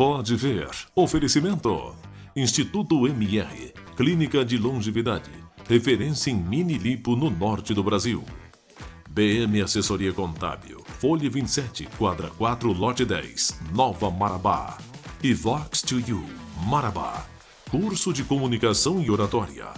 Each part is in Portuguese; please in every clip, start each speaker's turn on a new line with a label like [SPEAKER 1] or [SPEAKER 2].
[SPEAKER 1] Pode Ver. Oferecimento. Instituto MR. Clínica de Longevidade. Referência em mini lipo no norte do Brasil. BM Assessoria Contábil. Folha 27, quadra 4, lote 10, Nova Marabá. E Vox to You, Marabá. Curso de Comunicação e Oratória.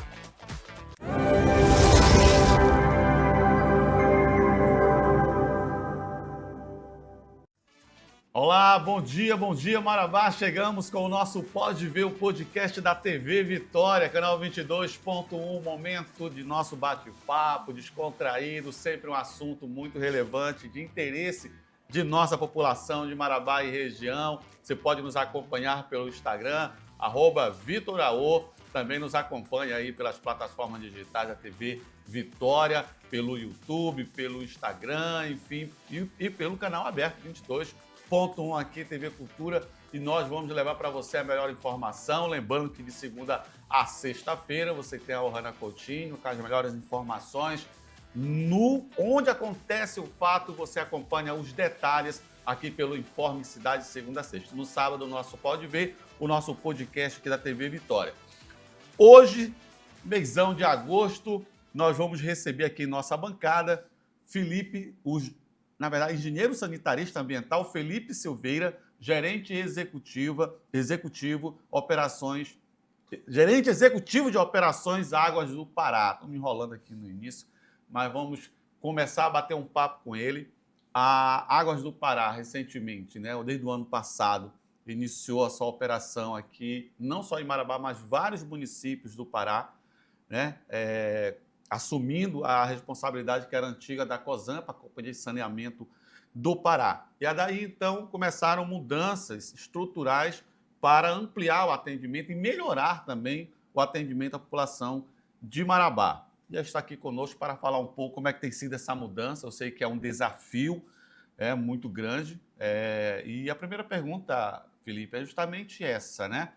[SPEAKER 2] Olá, bom dia Marabá. Chegamos com o nosso Pode Ver, o podcast da TV Vitória, canal 22.1, momento de nosso bate-papo descontraído, sempre um assunto muito relevante, de interesse de nossa população de Marabá e região. Você pode nos acompanhar pelo Instagram, @Vitoraô, também nos acompanha aí pelas plataformas digitais da TV Vitória, pelo YouTube, pelo Instagram, enfim, e pelo canal aberto 22.1 aqui, TV Cultura, e nós vamos levar para você a melhor informação. Lembrando que de segunda a sexta-feira você tem a Ohana Coutinho com as melhores informações. Onde acontece o fato, você acompanha os detalhes aqui pelo Informe Cidade, segunda a sexta. No sábado, o nosso Pode Ver, o nosso podcast aqui da TV Vitória. Hoje, mêsão de agosto, nós vamos receber aqui em nossa bancada Felipe, engenheiro sanitarista ambiental Felipe Silveira, gerente executivo de operações Águas do Pará. Estou me enrolando aqui no início, mas vamos começar a bater um papo com ele. A Águas do Pará, recentemente, desde o ano passado, iniciou a sua operação aqui, não só em Marabá, mas vários municípios do Pará, assumindo a responsabilidade que era antiga da COSAMPA, a Companhia de Saneamento do Pará. E daí, então, começaram mudanças estruturais para ampliar o atendimento e melhorar também o atendimento à população de Marabá. E está aqui conosco para falar um pouco como é que tem sido essa mudança. Eu sei que é um desafio muito grande. E a primeira pergunta, Felipe, é justamente essa, né?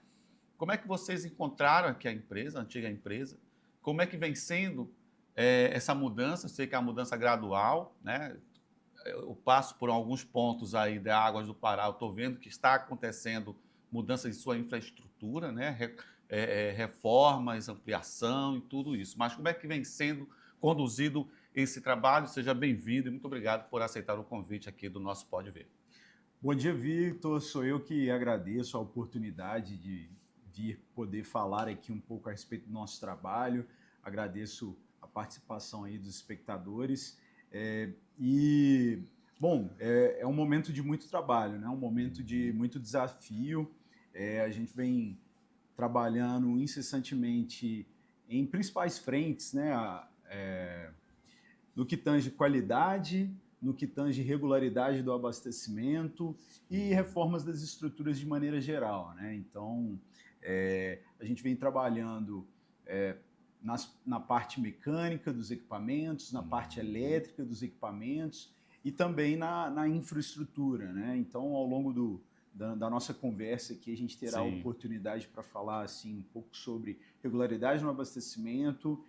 [SPEAKER 2] Como é que vocês encontraram aqui a antiga empresa? Como é que vem sendo essa mudança? Eu sei que é uma mudança gradual, né? Eu passo por alguns pontos aí da Águas do Pará, eu estou vendo que está acontecendo mudança em sua infraestrutura, né? Reformas, ampliação e tudo isso. Mas como é que vem sendo conduzido esse trabalho? Seja bem-vindo e muito obrigado por aceitar o convite aqui do nosso Pode Ver.
[SPEAKER 3] Bom dia, Victor. Sou eu que agradeço a oportunidade de vir poder falar aqui um pouco a respeito do nosso trabalho. Agradeço a participação aí dos espectadores. É um momento de muito trabalho, né? Um momento de muito desafio. A gente vem trabalhando incessantemente em principais frentes, né? No que tange qualidade, no que tange regularidade do abastecimento e reformas das estruturas de maneira geral, né? Então, a gente vem trabalhando na parte mecânica dos equipamentos, na parte elétrica dos equipamentos e também na infraestrutura, né? Então, ao longo da nossa conversa aqui, a gente terá a oportunidade para falar assim, um pouco sobre regularidade no abastecimento,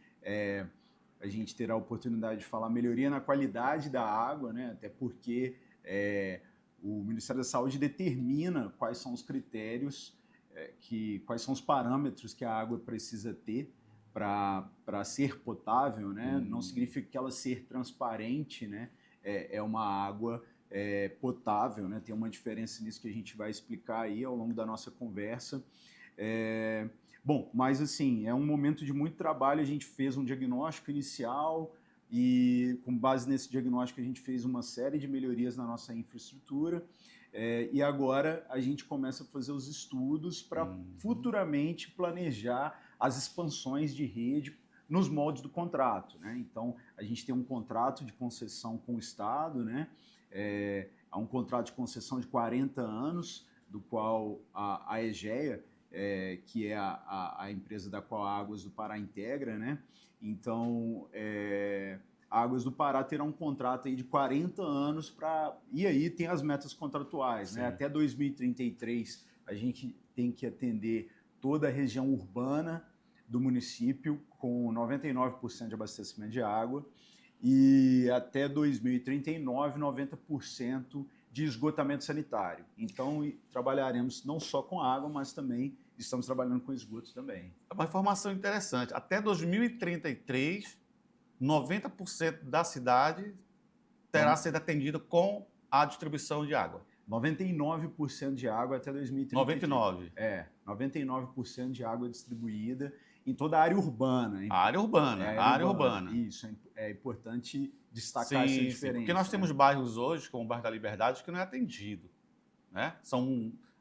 [SPEAKER 3] a gente terá a oportunidade de falar melhoria na qualidade da água, né? Até porque o Ministério da Saúde determina quais são os critérios, quais são os parâmetros que a água precisa ter para ser potável, né? Não significa que ela ser transparente, né? É uma água potável, né? Tem uma diferença nisso que a gente vai explicar aí ao longo da nossa conversa. Mas assim, é um momento de muito trabalho. A gente fez um diagnóstico inicial e, com base nesse diagnóstico, a gente fez uma série de melhorias na nossa infraestrutura. E agora a gente começa a fazer os estudos para futuramente planejar as expansões de rede nos moldes do contrato, né? Então, a gente tem um contrato de concessão com o Estado, né? Há um contrato de concessão de 40 anos, do qual a EGEA, que é a empresa da qual a Águas do Pará integra, né? Então, a Águas do Pará terá um contrato aí de 40 anos e aí tem as metas contratuais, né? Até 2033 a gente tem que atender toda a região urbana do município com 99% de abastecimento de água e até 2039, 90% de esgotamento sanitário. Então, trabalharemos não só com água, mas também estamos trabalhando com esgoto também.
[SPEAKER 2] É uma informação interessante. Até 2033, 90% da cidade terá sido atendida com a distribuição de água.
[SPEAKER 3] 99% de água até 2033.
[SPEAKER 2] 99%.
[SPEAKER 3] 99% de água distribuída em toda a área urbana.
[SPEAKER 2] A área urbana, a área urbana.
[SPEAKER 3] Isso, é importante destacar essa diferença.
[SPEAKER 2] Sim, porque nós temos bairros hoje, como o bairro da Liberdade, que não é atendido. Né?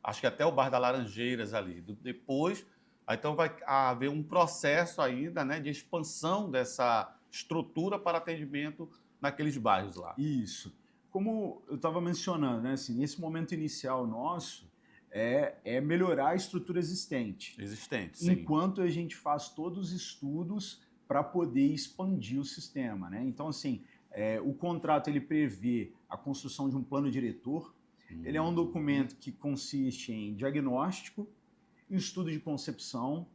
[SPEAKER 2] Acho que até o bairro da Laranjeiras ali. Depois, então vai haver um processo ainda, né, de expansão dessa estrutura para atendimento naqueles bairros lá.
[SPEAKER 3] Isso. Como eu estava mencionando, né, assim, nesse momento inicial nosso, é melhorar a estrutura existente.
[SPEAKER 2] Sim.
[SPEAKER 3] Enquanto a gente faz todos os estudos para poder expandir o sistema. Né? Então, assim, o contrato ele prevê a construção de um plano diretor. Ele é um documento que consiste em diagnóstico, estudo de concepção,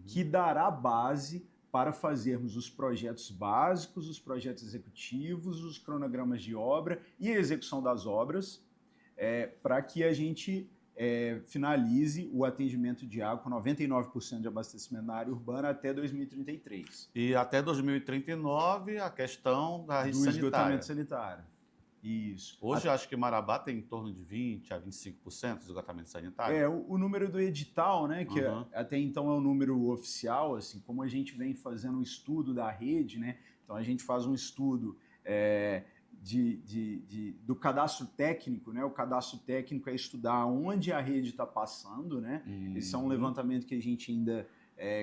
[SPEAKER 3] que dará base para fazermos os projetos básicos, os projetos executivos, os cronogramas de obra e a execução das obras, para que a gente finalize o atendimento de água com 99% de abastecimento na área urbana até 2033.
[SPEAKER 2] E até 2039 a questão da rede sanitária.
[SPEAKER 3] Do esgotamento sanitário. Isso.
[SPEAKER 2] Hoje acho que Marabá tem em torno de 20% a 25% de esgotamento sanitário.
[SPEAKER 3] O número do edital, né, que até então é o número oficial, assim, como a gente vem fazendo um estudo da rede, né, então a gente faz um estudo do cadastro técnico, né, o cadastro técnico é estudar onde a rede está passando, né, esse é um levantamento que a gente ainda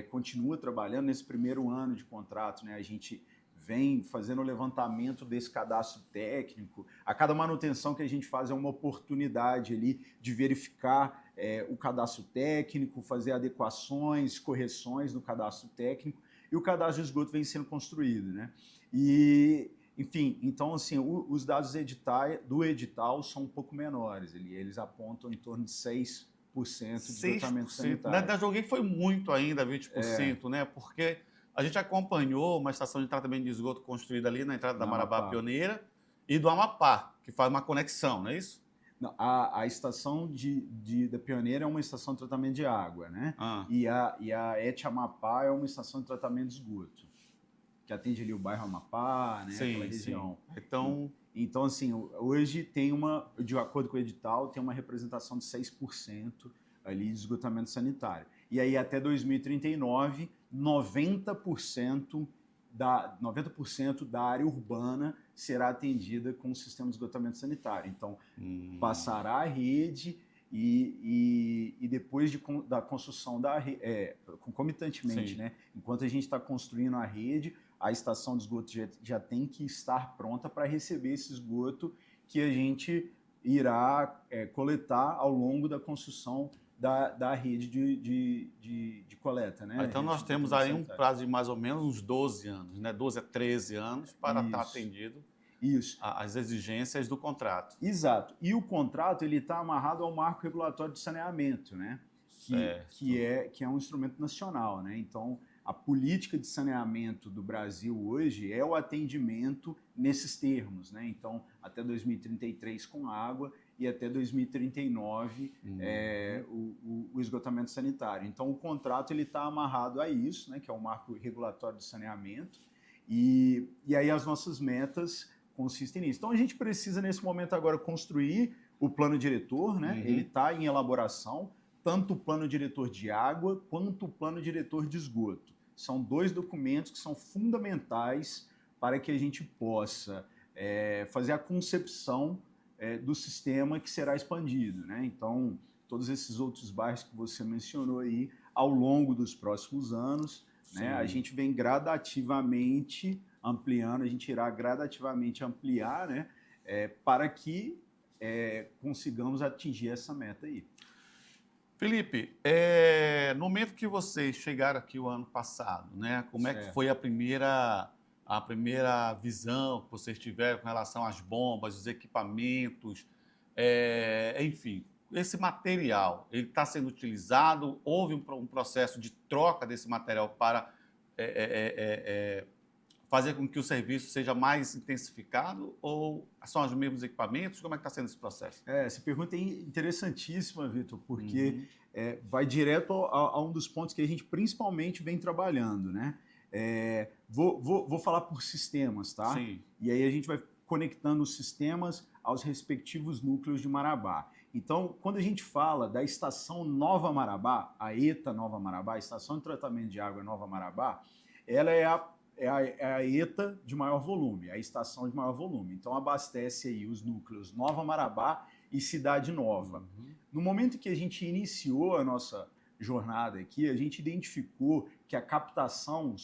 [SPEAKER 3] continua trabalhando nesse primeiro ano de contrato, né, a gente vem fazendo o levantamento desse cadastro técnico. A cada manutenção que a gente faz é uma oportunidade ali de verificar o cadastro técnico, fazer adequações, correções no cadastro técnico, e o cadastro de esgoto vem sendo construído, né? E, enfim, então, assim, os dados do edital são um pouco menores, eles apontam em torno de 6% de esgotamento sanitário.
[SPEAKER 2] Da Joguei foi muito ainda, 20%, né? Porque a gente acompanhou uma estação de tratamento de esgoto construída ali na entrada da Marabá Pioneira e do Amapá, que faz uma conexão, não é isso?
[SPEAKER 3] Não, a estação da Pioneira é uma estação de tratamento de água, né? E a ET Amapá é uma estação de tratamento de esgoto, que atende ali o bairro Amapá, né? Aquela região. Então, assim, hoje de acordo com o edital, tem uma representação de 6% ali de esgotamento sanitário. E aí, até 2039, 90% da área urbana será atendida com o sistema de esgotamento sanitário. Então, passará a rede e depois da construção da rede, concomitantemente, né? Enquanto a gente está construindo a rede, a estação de esgoto já tem que estar pronta para receber esse esgoto que a gente irá coletar ao longo da construção da rede de coleta, né?
[SPEAKER 2] Então nós temos aí um prazo de mais ou menos uns 12 anos, né? 12 a 13 anos para estar atendido às exigências do contrato.
[SPEAKER 3] Exato. E o contrato ele está amarrado ao marco regulatório de saneamento, né? Que é um instrumento nacional, né? Então a política de saneamento do Brasil hoje é o atendimento nesses termos, né? Então até 2033 com água e até 2039 o esgotamento sanitário. Então, o contrato está amarrado a isso, né, que é o marco regulatório de saneamento, e aí as nossas metas consistem nisso. Então, a gente precisa, nesse momento agora, construir o plano diretor, né? Ele está em elaboração, tanto o plano diretor de água quanto o plano diretor de esgoto. São dois documentos que são fundamentais para que a gente possa fazer a concepção do sistema que será expandido, né? Então, todos esses outros bairros que você mencionou aí, ao longo dos próximos anos, né, a gente vem gradativamente ampliando, a gente irá gradativamente ampliar, né, para que consigamos atingir essa meta aí.
[SPEAKER 2] Felipe, no momento que vocês chegaram aqui o ano passado, né, como é que foi a primeira visão que vocês tiveram com relação às bombas, os equipamentos, enfim, esse material, ele está sendo utilizado? Houve um processo de troca desse material para fazer com que o serviço seja mais intensificado ou são os mesmos equipamentos? Como é que está sendo esse processo?
[SPEAKER 3] Essa pergunta é interessantíssima, Vitor, porque
[SPEAKER 2] Uhum.
[SPEAKER 3] vai direto a um dos pontos que a gente principalmente vem trabalhando, né? Vou falar por sistemas, tá?
[SPEAKER 2] Sim.
[SPEAKER 3] E aí a gente vai conectando os sistemas aos respectivos núcleos de Marabá. Então, quando a gente fala da estação Nova Marabá, a ETA Nova Marabá, a Estação de Tratamento de Água Nova Marabá, ela é a ETA de maior volume, a estação de maior volume. Então, abastece aí os núcleos Nova Marabá e Cidade Nova.
[SPEAKER 2] Uhum.
[SPEAKER 3] No momento que a gente iniciou a nossa jornada aqui, a gente identificou que a captação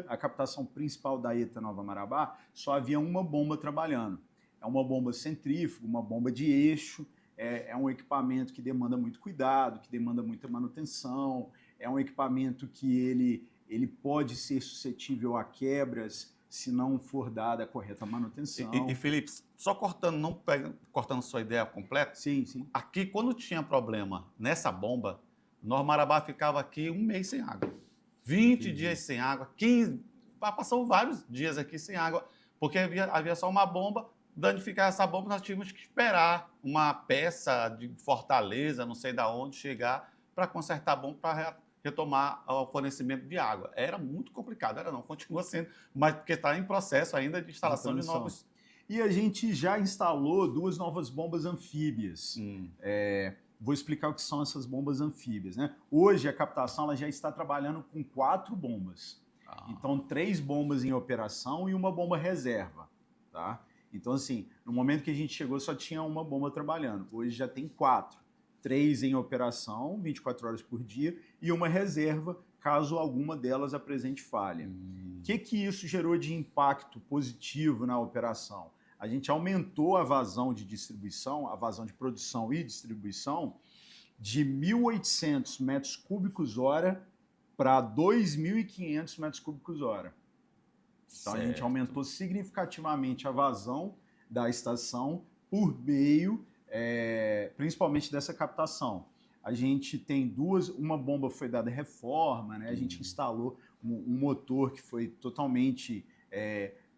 [SPEAKER 3] a captação principal da ETA Nova Marabá, só havia uma bomba trabalhando. É uma bomba centrífuga, uma bomba de eixo, é um equipamento que demanda muito cuidado, que demanda muita manutenção, é um equipamento que ele pode ser suscetível a quebras se não for dada a correta manutenção.
[SPEAKER 2] E Felipe, só cortando, não cortando sua ideia completa,
[SPEAKER 3] Sim, sim.
[SPEAKER 2] aqui quando tinha problema nessa bomba, Nova Marabá ficava aqui um mês sem água. 20
[SPEAKER 3] Entendi.
[SPEAKER 2] dias sem água, 15, passou vários dias aqui sem água, porque havia só uma bomba. Danificar essa bomba, nós tínhamos que esperar uma peça de Fortaleza, não sei de onde, chegar para consertar a bomba, para retomar o fornecimento de água. Era muito complicado, era não, continua sendo, mas porque está em processo ainda de instalação de novos.
[SPEAKER 3] E a gente já instalou 2 novas bombas anfíbias. Vou explicar o que são essas bombas anfíbias, né? Hoje a captação ela já está trabalhando com 4 bombas. Então 3 bombas em operação e uma bomba reserva, tá? Então assim, no momento que a gente chegou só tinha uma bomba trabalhando. Hoje já tem 4. 3 em operação, 24 horas por dia, e uma reserva, caso alguma delas apresente falha. O que isso gerou de impacto positivo na operação? A gente aumentou a vazão de distribuição, a vazão de produção e distribuição, de 1.800 metros cúbicos hora para 2.500 metros cúbicos hora. Então, a gente aumentou significativamente a vazão da estação por meio, principalmente dessa captação. A gente tem uma bomba foi dada reforma, né? A gente instalou um motor que foi totalmente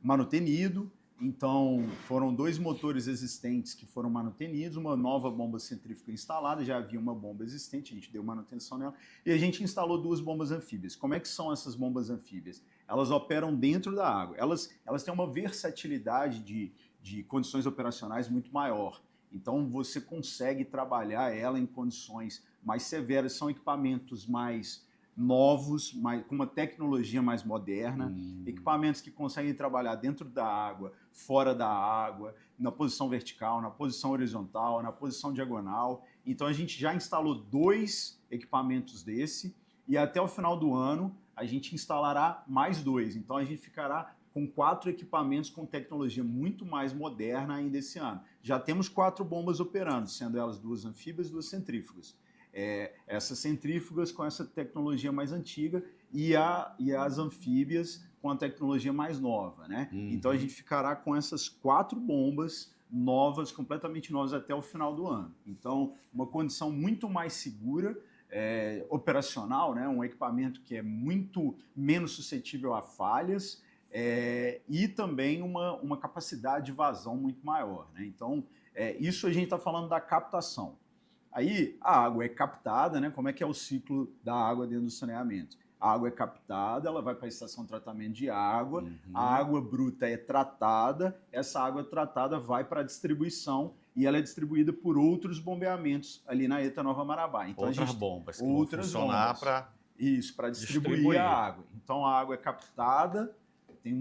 [SPEAKER 3] manutenido. Então, foram 2 motores existentes que foram manutenidos, uma nova bomba centrífuga instalada, já havia uma bomba existente, a gente deu manutenção nela, e a gente instalou 2 bombas anfíbias. Como é que são essas bombas anfíbias? Elas operam dentro da água. Elas têm uma versatilidade de condições operacionais muito maior. Então, você consegue trabalhar ela em condições mais severas. São equipamentos mais novos, com uma tecnologia mais moderna, equipamentos que conseguem trabalhar dentro da água, fora da água, na posição vertical, na posição horizontal, na posição diagonal. Então a gente já instalou 2 equipamentos desse e até o final do ano a gente instalará mais 2. Então a gente ficará com 4 equipamentos com tecnologia muito mais moderna ainda esse ano. Já temos 4 bombas operando, sendo elas 2 anfíbias e 2 centrífugas. Essas centrífugas com essa tecnologia mais antiga e as anfíbias com a tecnologia mais nova, né? Então a gente ficará com essas 4 bombas novas, completamente novas até o final do ano. Então, uma condição muito mais segura, operacional, né? Um equipamento que é muito menos suscetível a falhas e também uma capacidade de vazão muito maior, né? Então, isso a gente está falando da captação. Aí a água é captada, né? Como é que é o ciclo da água dentro do saneamento? A água é captada, ela vai para a estação de tratamento de água, a água bruta é tratada, essa água tratada vai para a distribuição e ela é distribuída por outros bombeamentos ali na ETA Nova Marabá. Então,
[SPEAKER 2] outras bombas que
[SPEAKER 3] outras
[SPEAKER 2] vão funcionar para
[SPEAKER 3] distribuir a água. Então a água é captada, tem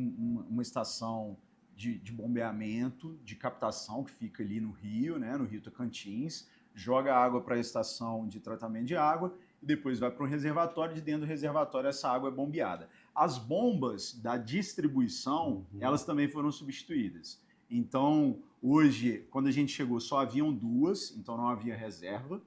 [SPEAKER 3] uma estação de bombeamento, de captação que fica ali no Rio, né? No Rio Tocantins, joga a água para a estação de tratamento de água e depois vai para um reservatório, de dentro do reservatório essa água é bombeada. As bombas da distribuição, elas também foram substituídas. Então, hoje, quando a gente chegou, só haviam 2, então não havia reserva,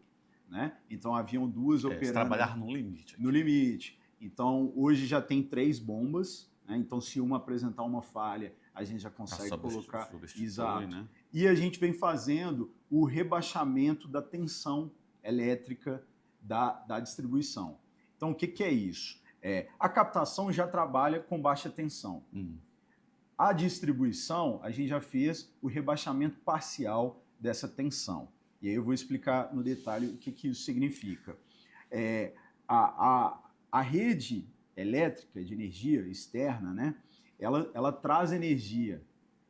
[SPEAKER 3] né? Então haviam 2 operando.
[SPEAKER 2] Trabalhar no limite.
[SPEAKER 3] No limite. Então, hoje já tem 3 bombas, né? Então, se uma apresentar uma falha, a gente já consegue colocar. Exato. Né? E a gente vem fazendo o rebaixamento da tensão elétrica da distribuição. Então, o que é isso? A captação já trabalha com baixa tensão. A distribuição, a gente já fez o rebaixamento parcial dessa tensão. E aí eu vou explicar no detalhe o que isso significa. A rede elétrica de energia externa, né, ela traz energia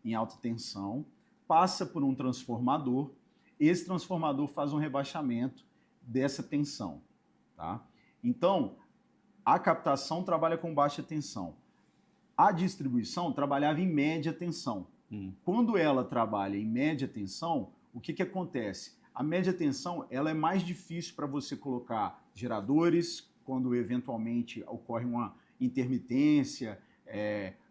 [SPEAKER 3] em alta tensão, passa por um transformador, esse transformador faz um rebaixamento dessa tensão. Tá? Então, a captação trabalha com baixa tensão. A distribuição trabalhava em média tensão. Quando ela trabalha em média tensão, o que acontece? A média tensão ela é mais difícil para você colocar geradores, quando eventualmente ocorre uma intermitência,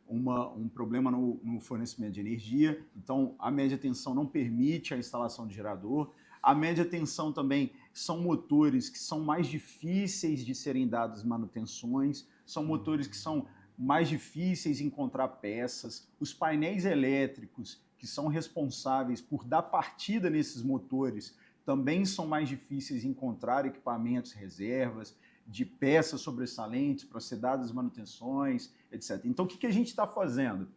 [SPEAKER 3] um problema no fornecimento de energia. Então, a média tensão não permite a instalação de gerador. A média tensão também são motores que são mais difíceis de serem dadas manutenções, são motores que são mais difíceis de encontrar peças. Os painéis elétricos que são responsáveis por dar partida nesses motores também são mais difíceis de encontrar equipamentos, reservas, de peças sobressalentes para ser dadas manutenções, etc. Então, o que a gente está fazendo?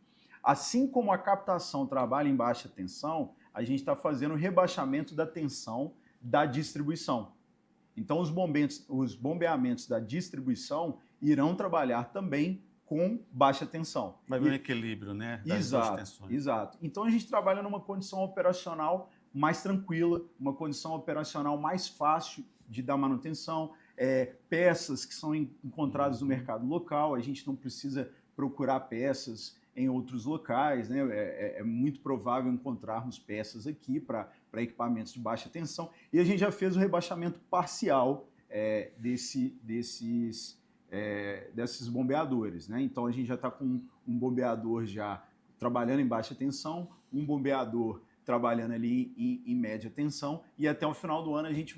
[SPEAKER 3] Assim como a captação trabalha em baixa tensão, a gente está fazendo o rebaixamento da tensão da distribuição. Então, os bombeamentos da distribuição irão trabalhar também com baixa tensão.
[SPEAKER 2] Vai haver um equilíbrio, né? Das duas tensões.
[SPEAKER 3] Exato. Então, a gente trabalha numa condição operacional mais tranquila, uma condição operacional mais fácil de dar manutenção, peças que são encontradas no mercado local, a gente não precisa procurar peças em outros locais, né? É muito provável encontrarmos peças aqui para equipamentos de baixa tensão, e a gente já fez o rebaixamento parcial desses bombeadores, né? Então a gente já está com um bombeador já trabalhando em baixa tensão, um bombeador trabalhando ali em média tensão, e até o final do ano a gente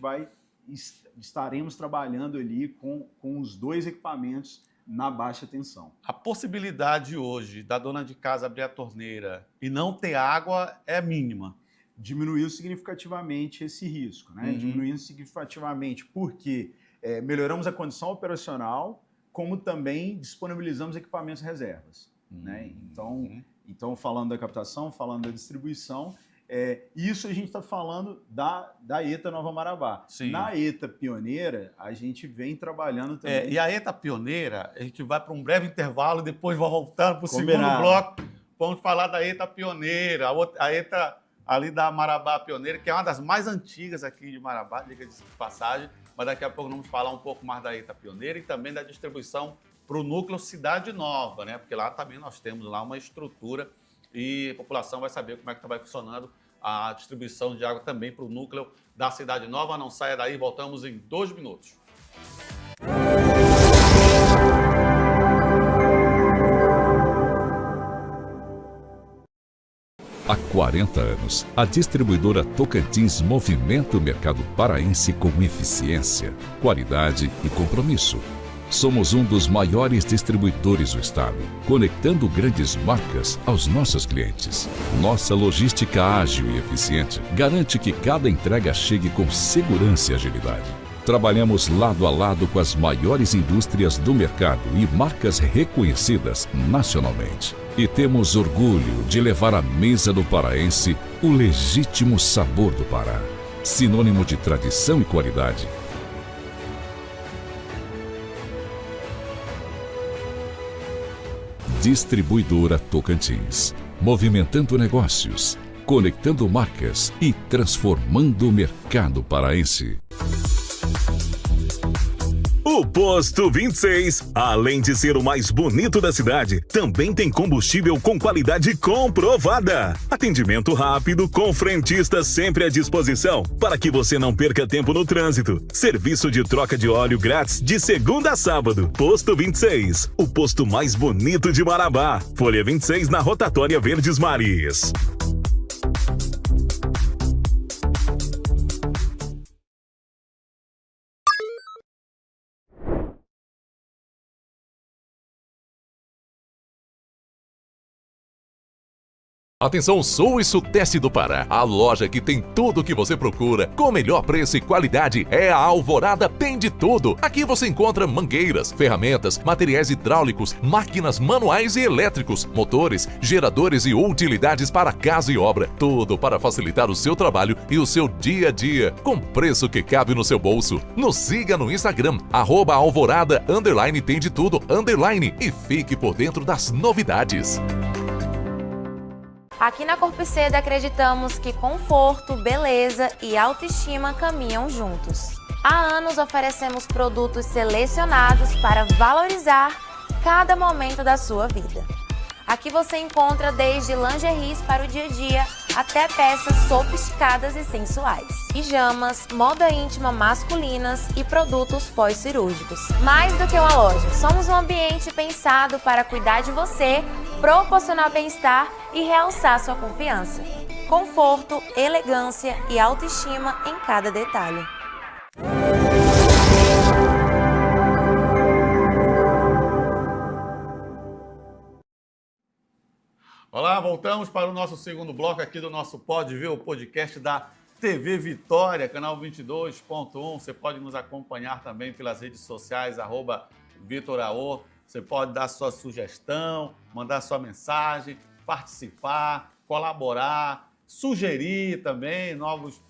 [SPEAKER 3] estaremos trabalhando ali com os dois equipamentos na baixa tensão.
[SPEAKER 2] A possibilidade hoje da dona de casa abrir a torneira e não ter água é mínima.
[SPEAKER 3] Diminuiu significativamente esse risco, né? Diminuindo significativamente porque melhoramos a condição operacional, como também disponibilizamos equipamentos reservas, né? Então, falando da captação, falando da distribuição, isso a gente está falando da ETA Nova Marabá.
[SPEAKER 2] Sim.
[SPEAKER 3] Na ETA Pioneira, a gente vem trabalhando também...
[SPEAKER 2] E a ETA Pioneira, a gente vai para um breve intervalo e depois vai voltar para o segundo bloco. Vamos falar da ETA Pioneira, a ETA ali da Marabá Pioneira, que é uma das mais antigas aqui de Marabá, diga-se de passagem, mas daqui a pouco vamos falar um pouco mais da ETA Pioneira e também da distribuição para o núcleo Cidade Nova, né? Porque lá também nós temos lá uma estrutura e a população vai saber como é que vai funcionando a distribuição de água também para o núcleo da Cidade Nova. Não saia daí, voltamos em 2 minutos.
[SPEAKER 4] Há 40 anos, a distribuidora Tocantins movimenta o mercado paraense com eficiência, qualidade e compromisso. Somos um dos maiores distribuidores do estado, conectando grandes marcas aos nossos clientes. Nossa logística ágil e eficiente garante que cada entrega chegue com segurança e agilidade. Trabalhamos lado a lado com as maiores indústrias do mercado e marcas reconhecidas nacionalmente. E temos orgulho de levar à mesa do paraense o legítimo sabor do Pará, sinônimo de tradição e qualidade. Distribuidora Tocantins, movimentando negócios, conectando marcas e transformando o mercado paraense.
[SPEAKER 5] O Posto 26, além de ser o mais bonito da cidade, também tem combustível com qualidade comprovada. Atendimento rápido, com frentista sempre à disposição, para que você não perca tempo no trânsito. Serviço de troca de óleo grátis de segunda a sábado. Posto 26, o posto mais bonito de Marabá. Folha 26 na Rotatória Verdes Mares.
[SPEAKER 4] Atenção sul e sudeste do Pará. A loja que tem tudo o que você procura, com o melhor preço e qualidade, é a Alvorada Tem de Tudo. Aqui você encontra mangueiras, ferramentas, materiais hidráulicos, máquinas manuais e elétricos, motores, geradores e utilidades para casa e obra. Tudo para facilitar o seu trabalho e o seu dia a dia, com preço que cabe no seu bolso. Nos siga no Instagram, @alvorada_tem de tudo_ e fique por dentro das novidades.
[SPEAKER 6] Aqui na Corpiceda acreditamos que conforto, beleza e autoestima caminham juntos. Há anos oferecemos produtos selecionados para valorizar cada momento da sua vida. Aqui você encontra desde lingeries para o dia a dia até peças sofisticadas e sensuais, pijamas, moda íntima masculinas e produtos pós-cirúrgicos. Mais do que uma loja, somos um ambiente pensado para cuidar de você, proporcionar bem-estar e realçar sua confiança. Conforto, elegância e autoestima em cada detalhe.
[SPEAKER 2] Olá, voltamos para o nosso segundo bloco aqui do nosso Pode Ver, o podcast da TV Vitória, canal 22.1. Você pode nos acompanhar também pelas redes sociais, @VitorAO. Você pode dar sua sugestão, mandar sua mensagem, participar, colaborar, sugerir também novos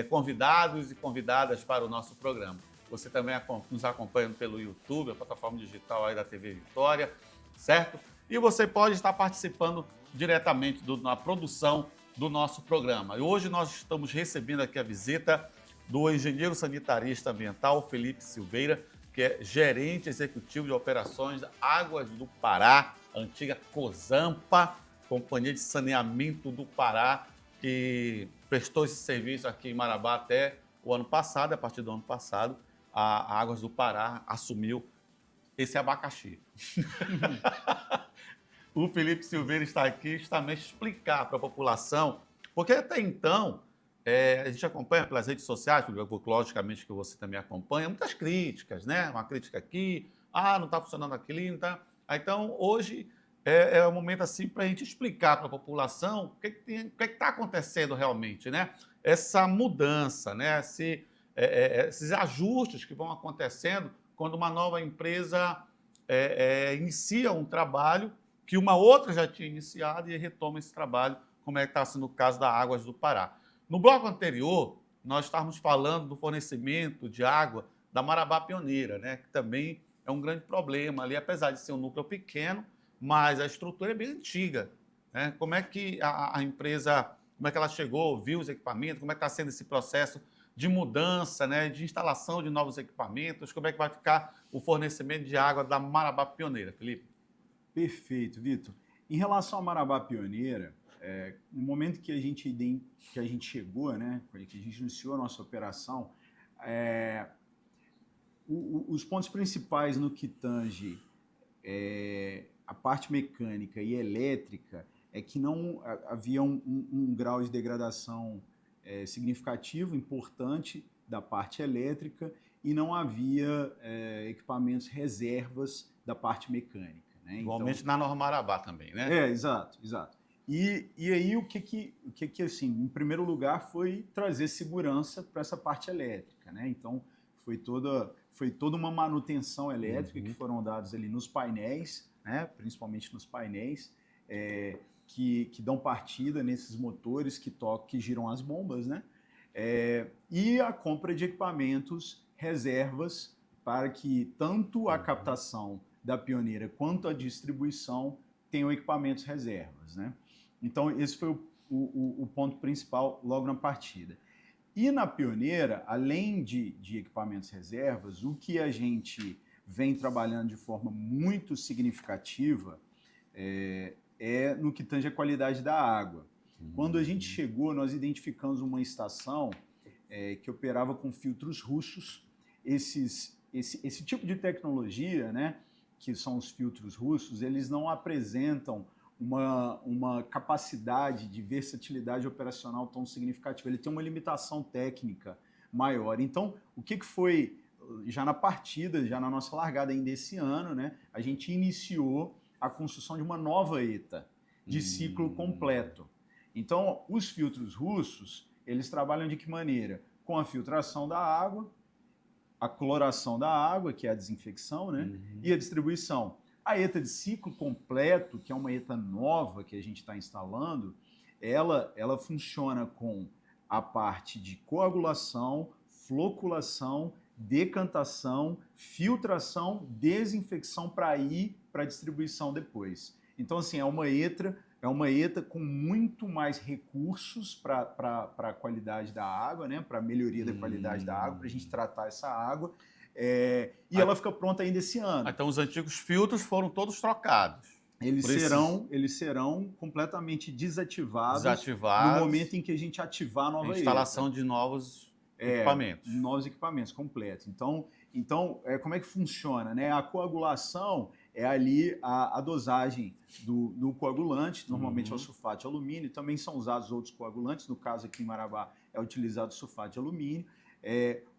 [SPEAKER 2] convidados e convidadas para o nosso programa. Você também nos acompanha pelo YouTube, a plataforma digital aí da TV Vitória, certo? E você pode estar participando diretamente na produção do nosso programa. E hoje nós estamos recebendo aqui a visita do engenheiro sanitarista ambiental Felipe Silveira, que é gerente executivo de operações da Águas do Pará, antiga Cozampa, Companhia de Saneamento do Pará, que prestou esse serviço aqui em Marabá até o ano passado. A partir do ano passado, a Águas do Pará assumiu esse abacaxi. O Felipe Silveira está aqui justamente explicar para a população, porque até então a gente acompanha pelas redes sociais, logicamente que você também acompanha, muitas críticas, né? Uma crítica aqui, não está funcionando aquilo, não tá. Então, hoje é um momento assim para a gente explicar para a população o que está acontecendo realmente, né? Essa mudança, né? Esses ajustes que vão acontecendo quando uma nova empresa inicia um trabalho que uma outra já tinha iniciado e retoma esse trabalho, como é que está sendo o caso da Águas do Pará. No bloco anterior, nós estávamos falando do fornecimento de água da Marabá Pioneira, né, que também é um grande problema ali, apesar de ser um núcleo pequeno, mas a estrutura é bem antiga, né? Como é que a empresa, como é que ela chegou, viu os equipamentos, como é que está sendo esse processo de mudança, né, de instalação de novos equipamentos, como é que vai ficar o fornecimento de água da Marabá Pioneira, Felipe?
[SPEAKER 3] Perfeito, Vitor. Em relação à Marabá Pioneira, no momento que a gente chegou, né, que a gente iniciou a nossa operação, os pontos principais no que tange a parte mecânica e elétrica é que não havia um grau de degradação significativo, importante da parte elétrica e não havia equipamentos reservas da parte mecânica. Né?
[SPEAKER 2] Igualmente então, na Norma Marabá também, né?
[SPEAKER 3] Exato. E aí o que assim, em primeiro lugar, foi trazer segurança para essa parte elétrica, né? Então foi toda uma manutenção elétrica que foram dados ali nos painéis, né? Principalmente nos painéis que dão partida nesses motores que giram as bombas, né? E a compra de equipamentos reservas para que tanto a captação da Pioneira quanto a distribuição tenham equipamentos reservas, né? Então, esse foi o ponto principal logo na partida. E na Pioneira, além de equipamentos reservas, o que a gente vem trabalhando de forma muito significativa é no que tange a qualidade da água. Quando a gente chegou, nós identificamos uma estação que operava com filtros russos. Esse tipo de tecnologia, né, que são os filtros russos, eles não apresentam uma capacidade de versatilidade operacional tão significativa. Ele tem uma limitação técnica maior. Então, o que foi, já na partida, já na nossa largada ainda esse ano, né, a gente iniciou a construção de uma nova ETA. de ciclo completo. Então, os filtros russos, eles trabalham de que maneira? Com a filtração da água, a cloração da água, que é a desinfecção, né? E a distribuição. A ETA de ciclo completo, que é uma ETA nova que a gente está instalando, ela funciona com a parte de coagulação, floculação, decantação, filtração, desinfecção para ir para a distribuição depois. Então, assim, é uma ETA com muito mais recursos para a qualidade da água, né? Para a melhoria da qualidade da água, para a gente tratar essa água. E ela fica pronta ainda esse ano.
[SPEAKER 2] Então, os antigos filtros foram todos trocados.
[SPEAKER 3] Eles serão completamente desativados no momento em que a gente ativar a nova ETA.
[SPEAKER 2] Instalação de novos equipamentos.
[SPEAKER 3] Novos equipamentos completos. Então, como é que funciona, né? A coagulação é ali a dosagem do coagulante, normalmente é o sulfato de alumínio, também são usados outros coagulantes, no caso aqui em Marabá é utilizado sulfato de alumínio.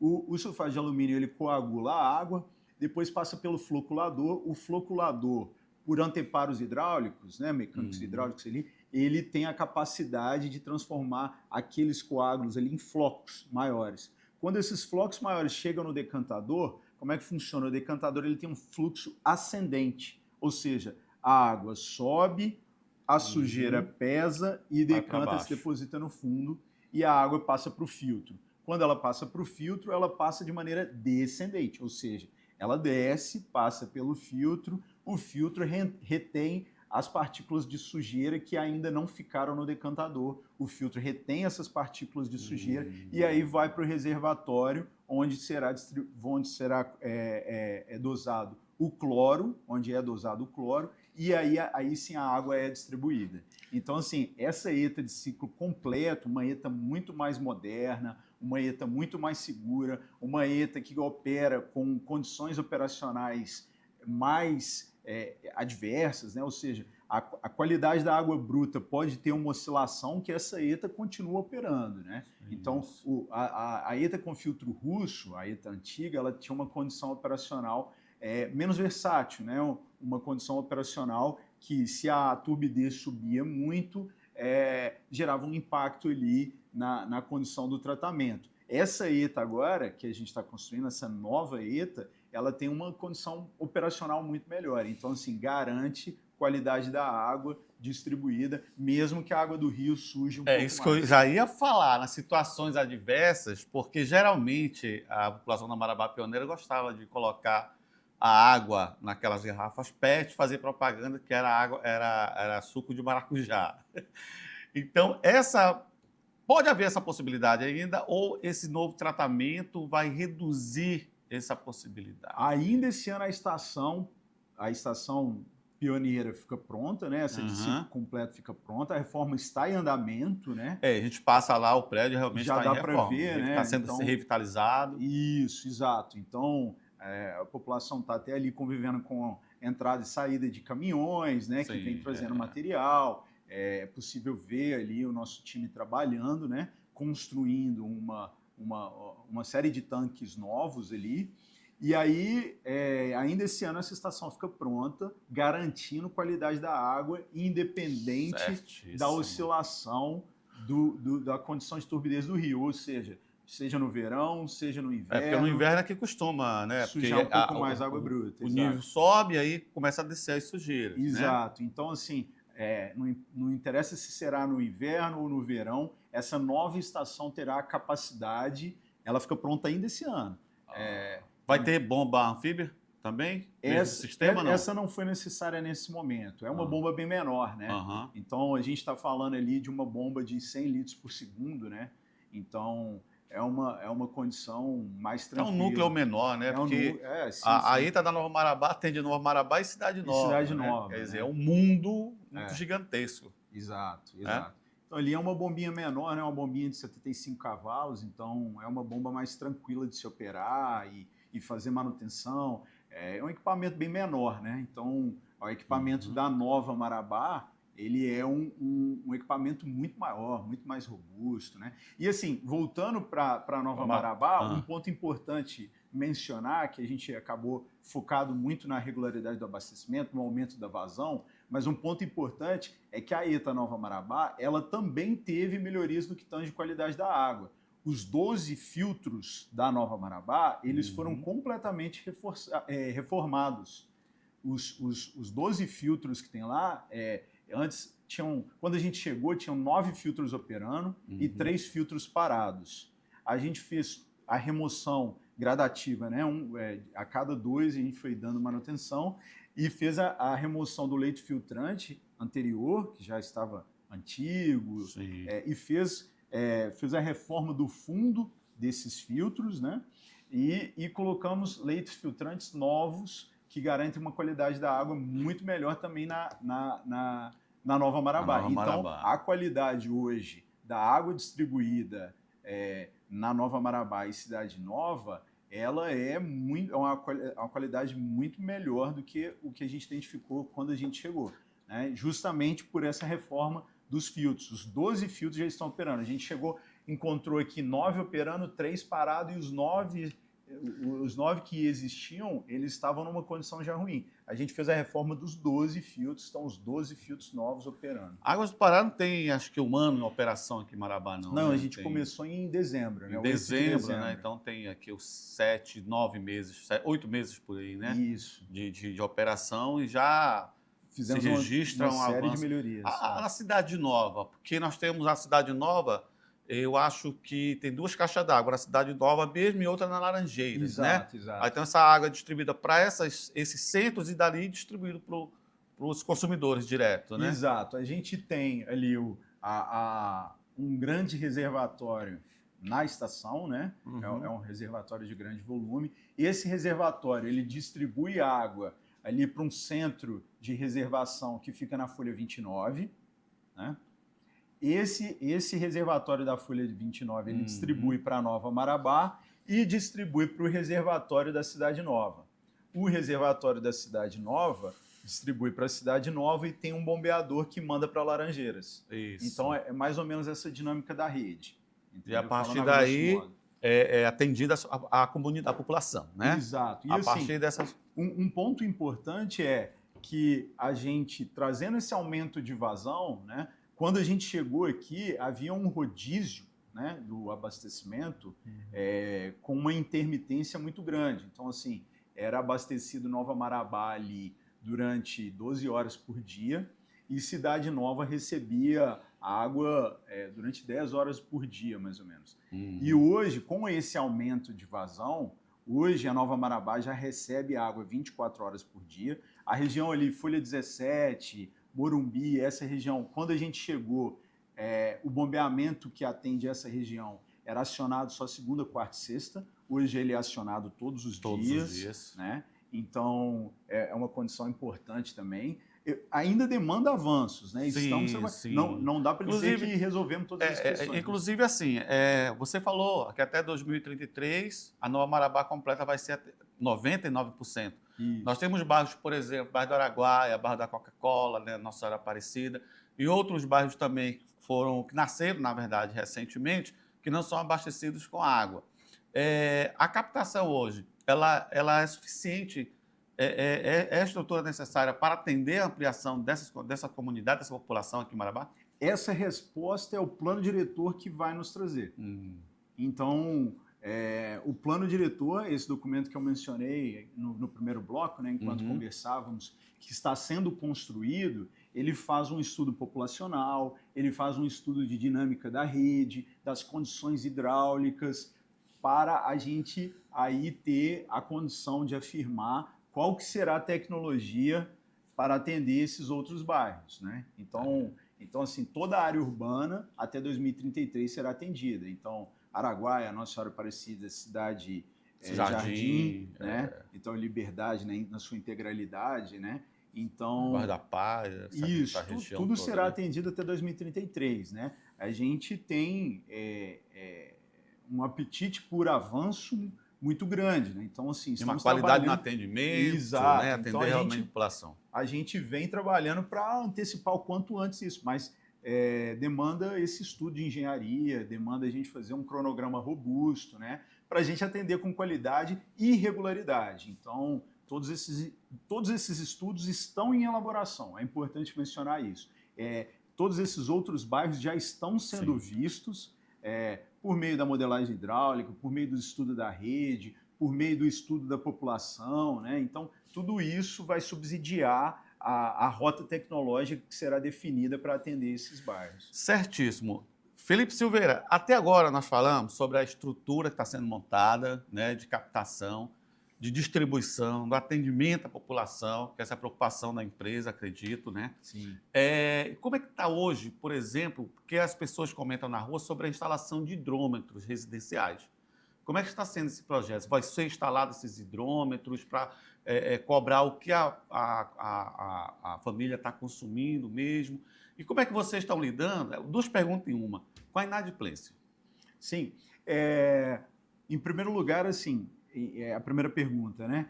[SPEAKER 3] O sulfato de alumínio ele coagula a água, depois passa pelo floculador, o floculador, por anteparos hidráulicos, né, mecânicos hidráulicos ali, ele tem a capacidade de transformar aqueles coágulos ali em flocos maiores. Quando esses flocos maiores chegam no decantador, como é que funciona? O decantador ele tem um fluxo ascendente, ou seja, a água sobe, a sujeira pesa e decanta, se deposita no fundo e a água passa para o filtro. Quando ela passa para o filtro, ela passa de maneira descendente, ou seja, ela desce, passa pelo filtro, o filtro retém as partículas de sujeira que ainda não ficaram no decantador. O filtro retém essas partículas de sujeira e aí vai para o reservatório, onde será dosado o cloro, e aí sim a água é distribuída. Então, assim, essa ETA de ciclo completo, uma ETA muito mais moderna, uma ETA muito mais segura, uma ETA que opera com condições operacionais mais adversas, né? Ou seja, a qualidade da água bruta pode ter uma oscilação que essa ETA continua operando, né? Então, a ETA com filtro russo, a ETA antiga, ela tinha uma condição operacional menos versátil, né? Uma condição operacional que, se a turbidez subia muito, gerava um impacto ali na condição do tratamento. Essa ETA agora, que a gente está construindo, essa nova ETA, ela tem uma condição operacional muito melhor. Então, assim, garante qualidade da água distribuída, mesmo que a água do rio suje um pouco mais.
[SPEAKER 2] É isso que eu já ia falar, nas situações adversas, porque geralmente a população da Marabá Pioneira gostava de colocar a água naquelas garrafas PET, fazer propaganda que era suco de maracujá. Então, pode haver essa possibilidade ainda, ou esse novo tratamento vai reduzir essa possibilidade?
[SPEAKER 3] Ainda esse ano a estação Pioneira fica pronta, né? Essa de ciclo completo fica pronta, a reforma está em andamento, né?
[SPEAKER 2] A gente passa lá, o prédio realmente está em reforma.
[SPEAKER 3] Já dá para ver, né?
[SPEAKER 2] Está sendo revitalizado.
[SPEAKER 3] Isso, exato. Então, a população está até ali convivendo com entrada e saída de caminhões, né? Que vem trazendo material. É possível ver ali o nosso time trabalhando, né? Construindo uma série de tanques novos ali. E aí, ainda esse ano, essa estação fica pronta, garantindo qualidade da água, independente da oscilação da condição de turbidez do rio. Ou seja no verão, seja no inverno.
[SPEAKER 2] Porque no inverno é que costuma, né?
[SPEAKER 3] Sujar um pouco mais água bruta.
[SPEAKER 2] O nível sobe e aí começa a descer as sujeiras.
[SPEAKER 3] Exato.
[SPEAKER 2] Né?
[SPEAKER 3] Então, assim, não interessa se será no inverno ou no verão, essa nova estação terá a capacidade, ela fica pronta ainda esse ano.
[SPEAKER 2] Vai ter bomba anfíbia também?
[SPEAKER 3] Essa não foi necessária nesse momento. É uma bomba bem menor, né? Então, a gente está falando ali de uma bomba de 100 litros por segundo, né? Então, é uma condição mais tranquila.
[SPEAKER 2] É um núcleo menor, né? Porque a ETA da Nova Marabá atende Nova Marabá e Cidade Nova. Quer dizer, é um mundo muito gigantesco.
[SPEAKER 3] Exato. Então, ali é uma bombinha menor, né? Uma bombinha de 75 cavalos, então é uma bomba mais tranquila de se operar e fazer manutenção. É um equipamento bem menor, né? Então, o equipamento da Nova Marabá, ele é um equipamento muito maior, muito mais robusto, né? E assim, voltando para a Nova Marabá, um ponto importante mencionar, que a gente acabou focado muito na regularidade do abastecimento, no aumento da vazão, Mas um ponto importante é que a ETA Nova Marabá, ela também teve melhorias no que tange qualidade da água. Os 12 filtros da Nova Marabá, eles foram completamente reformados. Os 12 filtros que tem lá, antes quando a gente chegou, tinham 9 filtros operando e 3 filtros parados. A gente fez a remoção gradativa, né? A cada 2 a gente foi dando manutenção e fez a remoção do leito filtrante anterior, que já estava antigo, e fez a reforma do fundo desses filtros, né? E colocamos leitos filtrantes novos que garantem uma qualidade da água muito melhor também na Nova Marabá. Então, a qualidade hoje da água distribuída na Nova Marabá e Cidade Nova, ela é uma qualidade muito melhor do que o que a gente identificou quando a gente chegou, né? Justamente por essa reforma dos filtros. Os 12 filtros já estão operando. A gente encontrou aqui 9 operando, 3 parados, e os 9 que existiam, eles estavam numa condição já ruim. A gente fez a reforma dos 12 filtros, estão os 12 filtros novos operando.
[SPEAKER 2] Águas do Pará não tem, acho que, 1 ano em operação aqui em Marabá, não.
[SPEAKER 3] Não,
[SPEAKER 2] né?
[SPEAKER 3] a gente começou em dezembro, né?
[SPEAKER 2] Em dezembro, né? Então tem aqui os 7, 9 meses, 8 meses por aí, né?
[SPEAKER 3] Isso.
[SPEAKER 2] De operação, e já
[SPEAKER 3] fizemos
[SPEAKER 2] se registra
[SPEAKER 3] uma série
[SPEAKER 2] avanço.
[SPEAKER 3] de melhorias.
[SPEAKER 2] A Cidade Nova, porque nós temos a Cidade Nova, eu acho que tem 2 caixas d'água, na Cidade Nova mesmo e outra na Laranjeiras, né?
[SPEAKER 3] Exato.
[SPEAKER 2] Aí tem essa água distribuída para esses centros e dali distribuído para os consumidores direto, né?
[SPEAKER 3] Exato. A gente tem ali um grande reservatório na estação, né? É um reservatório de grande volume. Esse reservatório, ele distribui água ali para um centro de reservação que fica na Folha 29, né? Esse reservatório da Folha 29, ele distribui para a Nova Marabá e distribui para o reservatório da Cidade Nova. O reservatório da Cidade Nova distribui para a Cidade Nova e tem um bombeador que manda para Laranjeiras.
[SPEAKER 2] Isso.
[SPEAKER 3] Então, é mais ou menos essa dinâmica da rede.
[SPEAKER 2] E a partir daí é atendida a comunidade, a população, né?
[SPEAKER 3] Exato. E
[SPEAKER 2] a partir dessas...
[SPEAKER 3] Um ponto importante é que a gente, trazendo esse aumento de vazão, né? Quando a gente chegou aqui, havia um rodízio, né, do abastecimento com uma intermitência muito grande. Então, assim, era abastecido Nova Marabá ali durante 12 horas por dia e Cidade Nova recebia água durante 10 horas por dia, mais ou menos. E hoje, com esse aumento de vazão, hoje a Nova Marabá já recebe água 24 horas por dia. A região ali, Folha 17... Morumbi, essa região, quando a gente chegou, o bombeamento que atende essa região era acionado só segunda, quarta e sexta. Hoje ele é acionado todos os dias. Né? Então, é uma condição importante também. Ainda demanda avanços, né?
[SPEAKER 2] Sim.
[SPEAKER 3] Não dá para dizer que resolvemos todas as questões.
[SPEAKER 2] Inclusive, assim, você falou que até 2033 a Nova Marabá completa vai ser 99%.
[SPEAKER 3] Isso.
[SPEAKER 2] Nós temos bairros, por exemplo, bairro do Araguaia, bairro da Coca-Cola, né, Nossa Senhora Aparecida, e outros bairros também que nasceram, na verdade, recentemente, que não são abastecidos com água. A captação hoje, ela é suficiente, é a estrutura necessária para atender a ampliação dessa comunidade, dessa população aqui em Marabá?
[SPEAKER 3] Essa resposta é o plano diretor que vai nos trazer. Então, o plano diretor, esse documento que eu mencionei no primeiro bloco, né, enquanto conversávamos, que está sendo construído, ele faz um estudo populacional, ele faz um estudo de dinâmica da rede, das condições hidráulicas, para a gente aí ter a condição de afirmar qual que será a tecnologia para atender esses outros bairros, né? Então, assim, toda a área urbana até 2033 será atendida. Então, Araguaia, Nossa Senhora Aparecida, Cidade Jardim, né? Então, Liberdade, né, na sua integralidade, né? Então,
[SPEAKER 2] Bairro da Paz,
[SPEAKER 3] isso, tudo será atendido até 2033, né? A gente tem um apetite por avanço muito grande, né? Então, assim,
[SPEAKER 2] tem uma qualidade no atendimento,
[SPEAKER 3] exato,
[SPEAKER 2] né? Atender então, realmente a população.
[SPEAKER 3] A gente vem trabalhando para antecipar o quanto antes isso, mas demanda esse estudo de engenharia, demanda a gente fazer um cronograma robusto, né? Para a gente atender com qualidade e regularidade. Então, Todos esses estudos estão em elaboração, é importante mencionar isso. Todos esses outros bairros já estão sendo vistos por meio da modelagem hidráulica, por meio do estudo da rede, por meio do estudo da população, né? Então, tudo isso vai subsidiar a rota tecnológica que será definida para atender esses bairros.
[SPEAKER 2] Certíssimo. Felipe Silveira, até agora nós falamos sobre a estrutura que está sendo montada, né, de captação, de distribuição, do atendimento à população, que essa é a preocupação da empresa, acredito, né?
[SPEAKER 3] Sim.
[SPEAKER 2] Como é que está hoje, por exemplo, porque as pessoas comentam na rua sobre a instalação de hidrômetros residenciais. Como é que está sendo esse projeto? Vai ser instalado esses hidrômetros para cobrar o que a família está consumindo mesmo? E como é que vocês estão lidando? 2 perguntas em uma. Com a inadimplência?
[SPEAKER 3] Sim. Em primeiro lugar, assim, a primeira pergunta, né?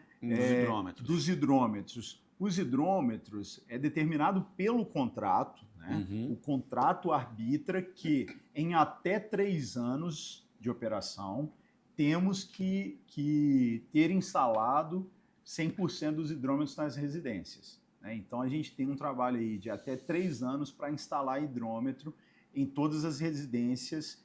[SPEAKER 3] Dos hidrômetros. Os hidrômetros é determinado pelo contrato, né? O contrato arbitra que em até 3 anos de operação temos que ter instalado 100% dos hidrômetros nas residências, né? Então, a gente tem um trabalho aí de até 3 anos para instalar hidrômetro em todas as residências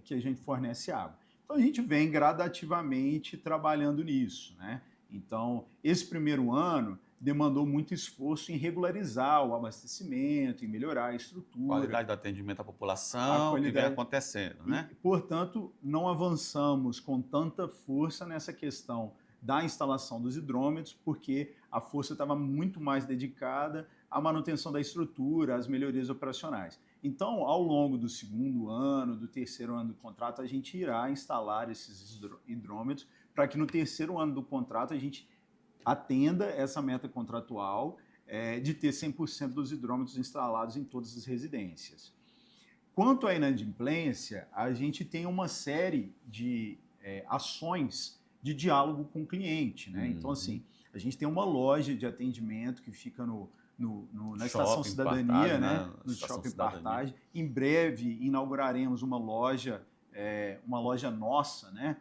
[SPEAKER 3] que a gente fornece água. Então, a gente vem gradativamente trabalhando nisso, né? Então, esse primeiro ano demandou muito esforço em regularizar o abastecimento, em melhorar a estrutura.
[SPEAKER 2] Qualidade do atendimento à população, que vem acontecendo, né?
[SPEAKER 3] E, portanto, não avançamos com tanta força nessa questão da instalação dos hidrômetros, porque a força estava muito mais dedicada à manutenção da estrutura, às melhorias operacionais. Então, ao longo do 2º ano, do 3º ano do contrato, a gente irá instalar esses hidrômetros para que no 3º ano do contrato a gente atenda essa meta contratual de ter 100% dos hidrômetros instalados em todas as residências. Quanto à inadimplência, a gente tem uma série de ações de diálogo com o cliente, né? Então, assim, a gente tem uma loja de atendimento que fica na Estação Cidadania, né? No Shopping Partage. Em breve inauguraremos uma loja nossa, né?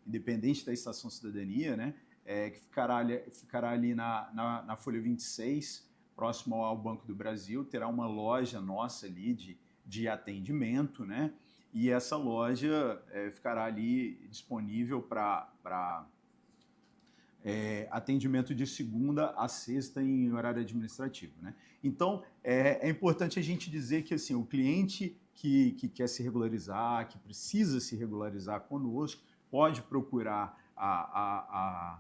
[SPEAKER 3] Independente da Estação Cidadania, né? Que ficará ali na Folha 26, próximo ao Banco do Brasil. Terá uma loja nossa ali de atendimento, né? E essa loja ficará ali disponível para atendimento de segunda a sexta em horário administrativo, né? Então, é importante a gente dizer que assim, o cliente que quer se regularizar, que precisa se regularizar conosco, pode procurar a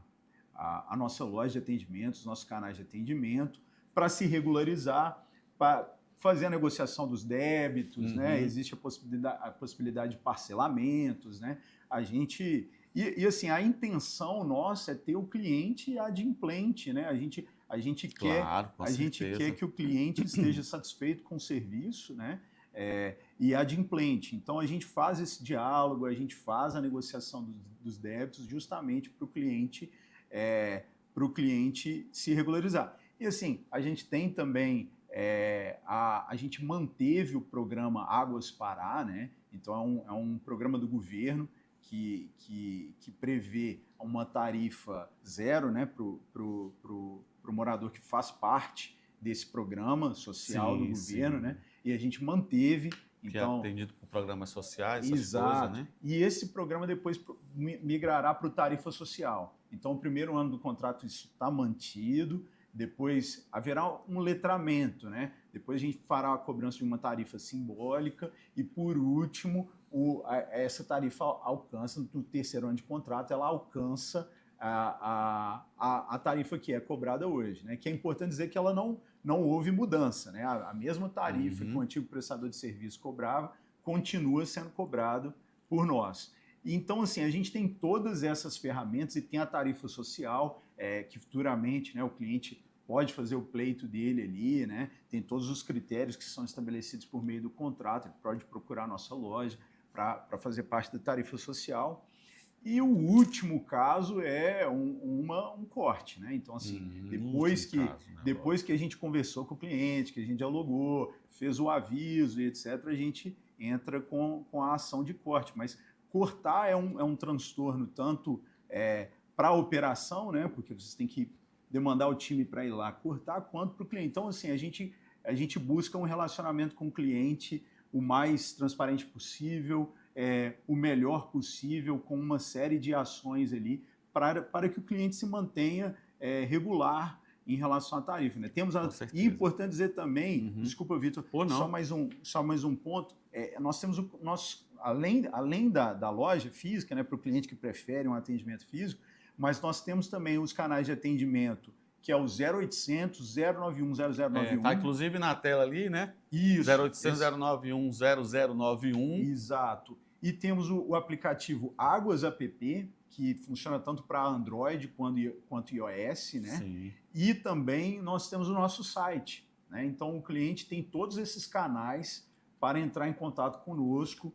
[SPEAKER 3] nossa loja de atendimento, os nossos canais de atendimento, para se regularizar, para fazer a negociação dos débitos, né? Existe a possibilidade de parcelamentos, né? E assim, a intenção nossa é ter o cliente adimplente, né? A gente quer que o cliente esteja satisfeito com o serviço, né? E adimplente. Então, a gente faz esse diálogo, a gente faz a negociação dos débitos justamente para o cliente se regularizar. E assim, a gente tem também, a gente manteve o programa Águas Pará, né? Então, é um programa do governo que prevê uma tarifa zero, né, para o morador que faz parte desse programa social do governo, né? E a gente manteve.
[SPEAKER 2] Que é atendido por programas sociais,
[SPEAKER 3] exato.
[SPEAKER 2] Coisas, né?
[SPEAKER 3] E esse programa depois migrará para o tarifa social. Então, o primeiro ano do contrato isso está mantido, depois haverá um letramento, né? Depois a gente fará a cobrança de uma tarifa simbólica e, por último, essa tarifa alcança, no 3º ano de contrato, ela alcança a tarifa que é cobrada hoje, né? Que é importante dizer que ela não houve mudança, né? A mesma tarifa que o antigo prestador de serviço cobrava continua sendo cobrado por nós. Então, assim, a gente tem todas essas ferramentas e tem a tarifa social, que futuramente, né, o cliente pode fazer o pleito dele ali, né? Tem todos os critérios que são estabelecidos por meio do contrato, ele pode procurar a nossa loja para fazer parte da tarifa social. E o último caso é um corte, né? Então, assim, depois que a gente conversou com o cliente, que a gente dialogou, fez o aviso e etc., a gente entra com a ação de corte. Mas cortar é um transtorno tanto para a operação, né? Porque vocês têm que demandar o time para ir lá cortar, quanto para o cliente. Então, assim, a gente busca um relacionamento com o cliente o mais transparente possível, o melhor possível, com uma série de ações ali, para que o cliente se mantenha regular em relação à tarifa, né? E é importante dizer também, desculpa, Vitor, só mais um ponto, nós temos além da loja física, né, para o cliente que prefere um atendimento físico, mas nós temos também os canais de atendimento, que é o 0800 091 0091.
[SPEAKER 2] Tá inclusive na tela ali, né?
[SPEAKER 3] Isso.
[SPEAKER 2] 0800 091 0091.
[SPEAKER 3] Exato. E temos o aplicativo Águas App, que funciona tanto para Android quanto iOS, né?
[SPEAKER 2] Sim.
[SPEAKER 3] E também nós temos o nosso site, né? Então o cliente tem todos esses canais para entrar em contato conosco,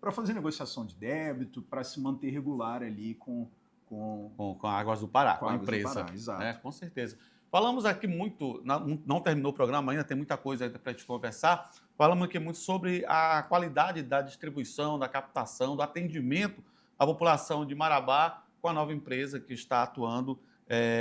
[SPEAKER 3] para fazer negociação de débito, para se manter regular ali com
[SPEAKER 2] a Águas do Pará, com a
[SPEAKER 3] Águas do
[SPEAKER 2] empresa.
[SPEAKER 3] Pará, exato.
[SPEAKER 2] Com certeza. Falamos aqui muito, não terminou o programa ainda, tem muita coisa ainda para a gente conversar. Falamos aqui muito sobre a qualidade da distribuição, da captação, do atendimento à população de Marabá com a nova empresa que está atuando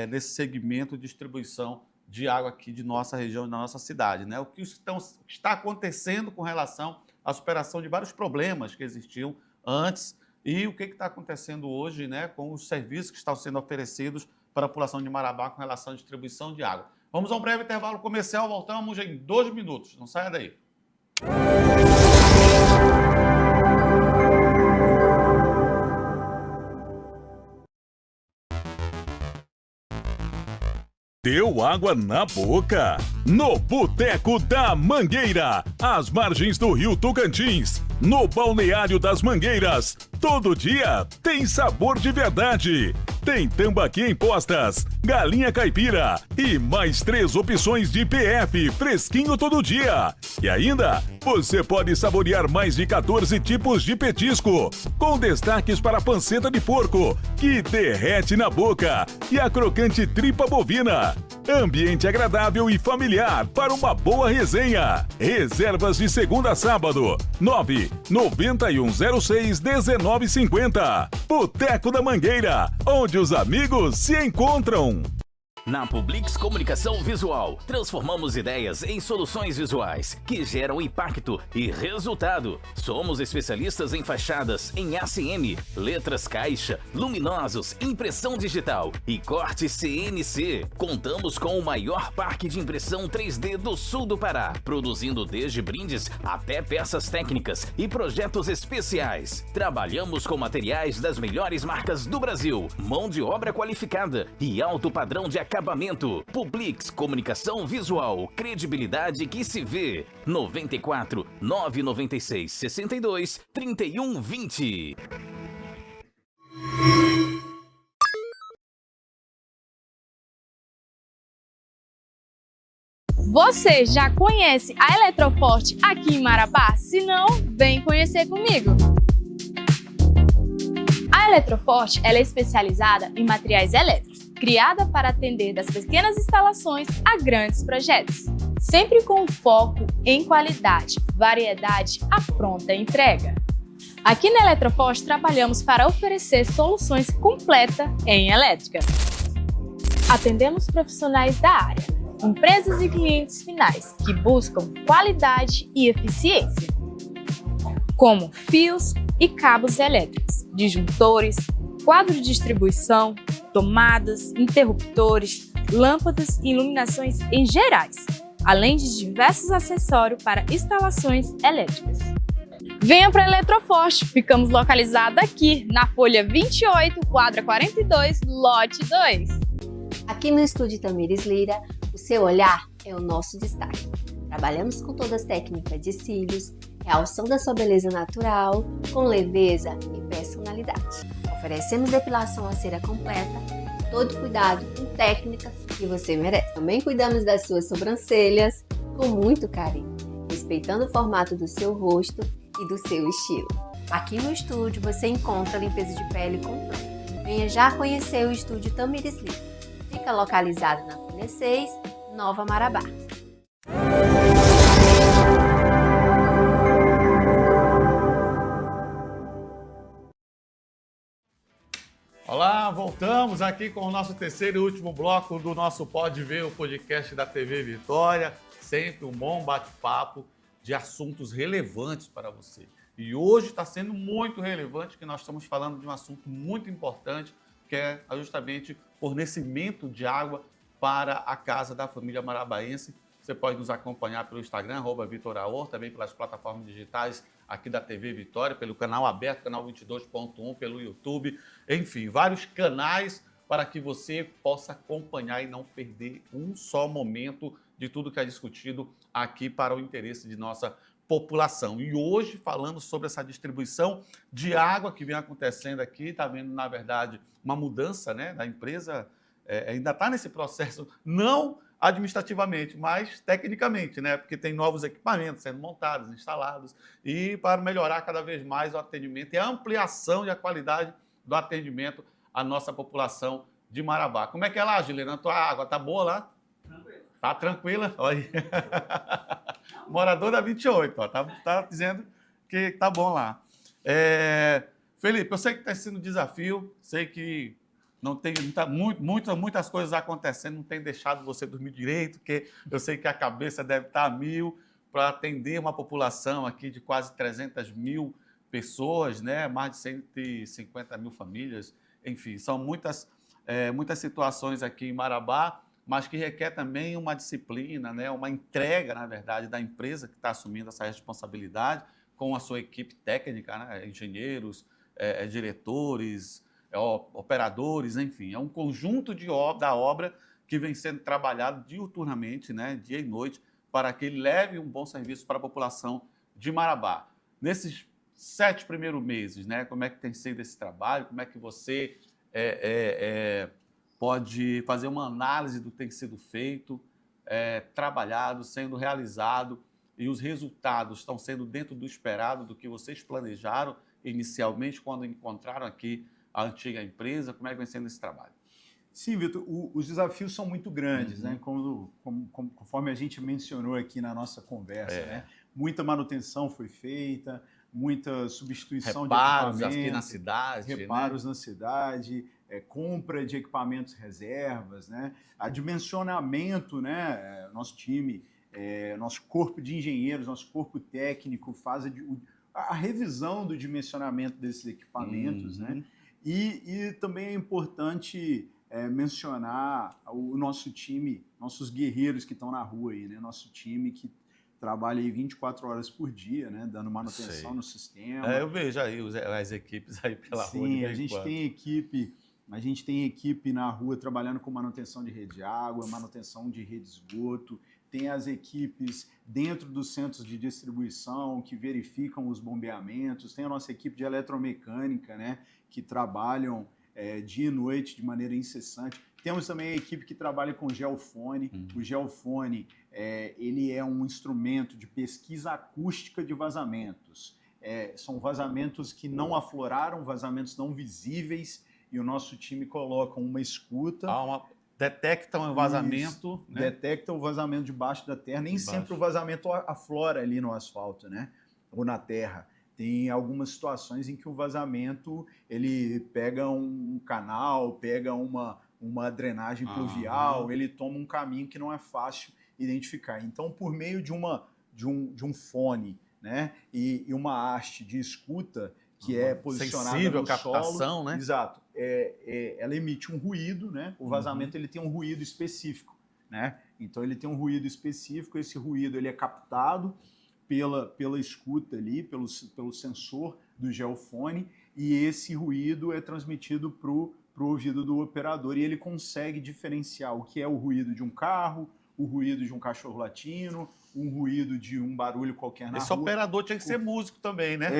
[SPEAKER 2] nesse segmento de distribuição de água aqui de nossa região, da nossa cidade, né? O que está acontecendo com relação à superação de vários problemas que existiam antes e o que está acontecendo hoje, né, com os serviços que estão sendo oferecidos para a população de Marabá com relação à distribuição de água. Vamos a um breve intervalo comercial, voltamos em 2 minutos. Não saia daí.
[SPEAKER 5] Deu água na boca? No Boteco da Mangueira, às margens do Rio Tocantins, no Balneário das Mangueiras, todo dia tem sabor de verdade. Tem tambaqui em postas, galinha caipira e mais 3 opções de PF fresquinho todo dia. E ainda, você pode saborear mais de 14 tipos de petisco, com destaques para a panceta de porco, que derrete na boca, e a crocante tripa bovina. Ambiente agradável e familiar para uma boa resenha. Reservas de segunda a sábado, 991061950. Boteco da Mangueira, onde os amigos se encontram.
[SPEAKER 7] Na Publix Comunicação Visual, transformamos ideias em soluções visuais que geram impacto e resultado. Somos especialistas em fachadas, em ACM, letras caixa, luminosos, impressão digital e corte CNC. Contamos com o maior parque de impressão 3D do sul do Pará, produzindo desde brindes até peças técnicas e projetos especiais. Trabalhamos com materiais das melhores marcas do Brasil, mão de obra qualificada e alto padrão de acabamento. Publix Comunicação Visual, credibilidade que se vê. 94 996 62 31 20.
[SPEAKER 8] Você já conhece a Eletroforte aqui em Marabá? Se não, vem conhecer comigo. A Eletroforte ela é especializada em materiais elétricos, criada para atender das pequenas instalações a grandes projetos, sempre com foco em qualidade, variedade à pronta entrega. Aqui na Eletroforte trabalhamos para oferecer soluções completas em elétrica. Atendemos profissionais da área, empresas e clientes finais que buscam qualidade e eficiência, como fios e cabos elétricos, disjuntores, quadro de distribuição, tomadas, interruptores, lâmpadas e iluminações em gerais, além de diversos acessórios para instalações elétricas. Venha para a Eletroforte, ficamos localizados aqui na Folha 28, quadra 42, lote 2.
[SPEAKER 9] Aqui no Estúdio Tamires Lira, o seu olhar é o nosso destaque. Trabalhamos com todas as técnicas de cílios, realçam da sua beleza natural, com leveza e personalidade. Oferecemos depilação a cera completa, todo cuidado com técnicas que você merece. Também cuidamos das suas sobrancelhas com muito carinho, respeitando o formato do seu rosto e do seu estilo. Aqui no estúdio você encontra limpeza de pele completa. Venha já conhecer o Estúdio Tamires Lira. Fica localizado na Folha 6, Nova Marabá.
[SPEAKER 2] Olá, Chegamos aqui com o nosso terceiro e último bloco do nosso Pode Ver, o podcast da TV Vitória. Sempre um bom bate-papo de assuntos relevantes para você. E hoje está sendo muito relevante, que nós estamos falando de um assunto muito importante, que é justamente fornecimento de água para a casa da família marabaense. Você pode nos acompanhar pelo Instagram, @VitorAor, também pelas plataformas digitais aqui da TV Vitória, pelo canal aberto, canal 22.1, pelo YouTube, enfim, vários canais para que você possa acompanhar e não perder um só momento de tudo que é discutido aqui para o interesse de nossa população. E hoje, falando sobre essa distribuição de água que vem acontecendo aqui, está vendo, na verdade, uma mudança, né, da empresa, ainda está nesse processo, não administrativamente, mas tecnicamente, né? Porque tem novos equipamentos sendo montados, instalados, e para melhorar cada vez mais o atendimento e a ampliação e a qualidade do atendimento à nossa população de Marabá. Como é que é lá, Gilena? A tua água tá boa lá? Tranquila. Tá tranquila? Olha aí. Morador da 28, ó, tá dizendo que tá bom lá. Felipe, eu sei que está sendo um desafio, sei que não tem muitas coisas acontecendo, não tem deixado você dormir direito, porque eu sei que a cabeça deve estar a mil para atender uma população aqui de quase 300 mil pessoas, né? Mais de 150 mil famílias, enfim, são muitas situações aqui em Marabá, mas que requer também uma disciplina, né? Uma entrega, na verdade, da empresa que está assumindo essa responsabilidade com a sua equipe técnica, né? Engenheiros, diretores, operadores, enfim, é um conjunto da obra que vem sendo trabalhado diuturnamente, né, dia e noite, para que ele leve um bom serviço para a população de Marabá. Nesses 7 primeiros meses, né, como é que tem sido esse trabalho? Como é que você pode fazer uma análise do que tem sido feito, trabalhado, sendo realizado, e os resultados estão sendo dentro do esperado, do que vocês planejaram inicialmente quando encontraram aqui a antiga empresa? Como é que vem sendo esse trabalho?
[SPEAKER 3] Sim, Vitor, os desafios são muito grandes, né? Conforme a gente mencionou aqui na nossa conversa, né? Muita manutenção foi feita, muita substituição
[SPEAKER 2] reparos
[SPEAKER 3] de equipamentos,
[SPEAKER 2] aqui na cidade,
[SPEAKER 3] reparos, né? Na cidade, compra de equipamentos reservas, né? Dimensionamento, né? Nosso time, nosso corpo de engenheiros, nosso corpo técnico faz a revisão do dimensionamento desses equipamentos, né? E também é importante mencionar o nosso time, nossos guerreiros que estão na rua aí, né? Nosso time que trabalha aí 24 horas por dia, né? Dando manutenção no sistema.
[SPEAKER 2] Eu vejo aí as equipes aí pela rua.
[SPEAKER 3] Sim, a gente tem equipe na rua trabalhando com manutenção de rede de água, manutenção de rede de esgoto. Tem as equipes dentro dos centros de distribuição que verificam os bombeamentos. Tem a nossa equipe de eletromecânica, né, que trabalham dia e noite de maneira incessante. Temos também a equipe que trabalha com geofone. O geofone ele é um instrumento de pesquisa acústica de vazamentos. São vazamentos que não afloraram, vazamentos não visíveis, e o nosso time coloca uma escuta.
[SPEAKER 2] Detectam o vazamento.
[SPEAKER 3] Né? Detectam o vazamento debaixo da terra. Nem sempre o vazamento aflora ali no asfalto, né? Ou na terra. Tem algumas situações em que o vazamento ele pega um canal, pega uma drenagem pluvial, ele toma um caminho que não é fácil identificar. Então, por meio de um fone, né? E uma haste de escuta que é posicionada
[SPEAKER 2] sensível
[SPEAKER 3] no
[SPEAKER 2] captação,
[SPEAKER 3] solo,
[SPEAKER 2] né?
[SPEAKER 3] Exato. Ela emite um ruído, né? O vazamento ele tem um ruído específico, né? Então ele tem um ruído específico. Esse ruído ele é captado pela escuta ali, pelo sensor do geofone, e esse ruído é transmitido para o ouvido do operador, e ele consegue diferenciar o que é o ruído de um carro, o ruído de um cachorro latino, um ruído de um barulho qualquer na
[SPEAKER 2] rua. Esse operador tinha que ser músico também, né?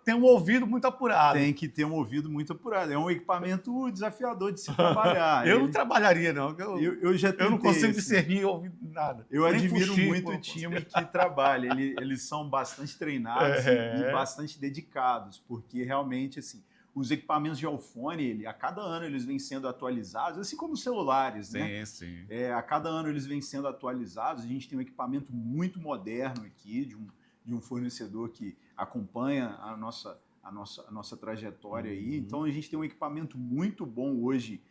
[SPEAKER 2] Tem um ouvido muito apurado.
[SPEAKER 3] Tem que ter um ouvido muito apurado. É um equipamento desafiador de se trabalhar.
[SPEAKER 2] Eu não trabalharia, não.
[SPEAKER 3] Eu já tentei,
[SPEAKER 2] eu não consigo discernir ouvido nada.
[SPEAKER 3] Eu admiro muito o time que trabalha. Eles são bastante treinados e bastante dedicados, porque realmente, assim, os equipamentos de geofone, a cada ano eles vêm sendo atualizados, assim como os celulares, né?
[SPEAKER 2] Sim.
[SPEAKER 3] A cada ano eles vêm sendo atualizados. A gente tem um equipamento muito moderno aqui, de um fornecedor que acompanha a a nossa trajetória aí. Então, a gente tem um equipamento muito bom hoje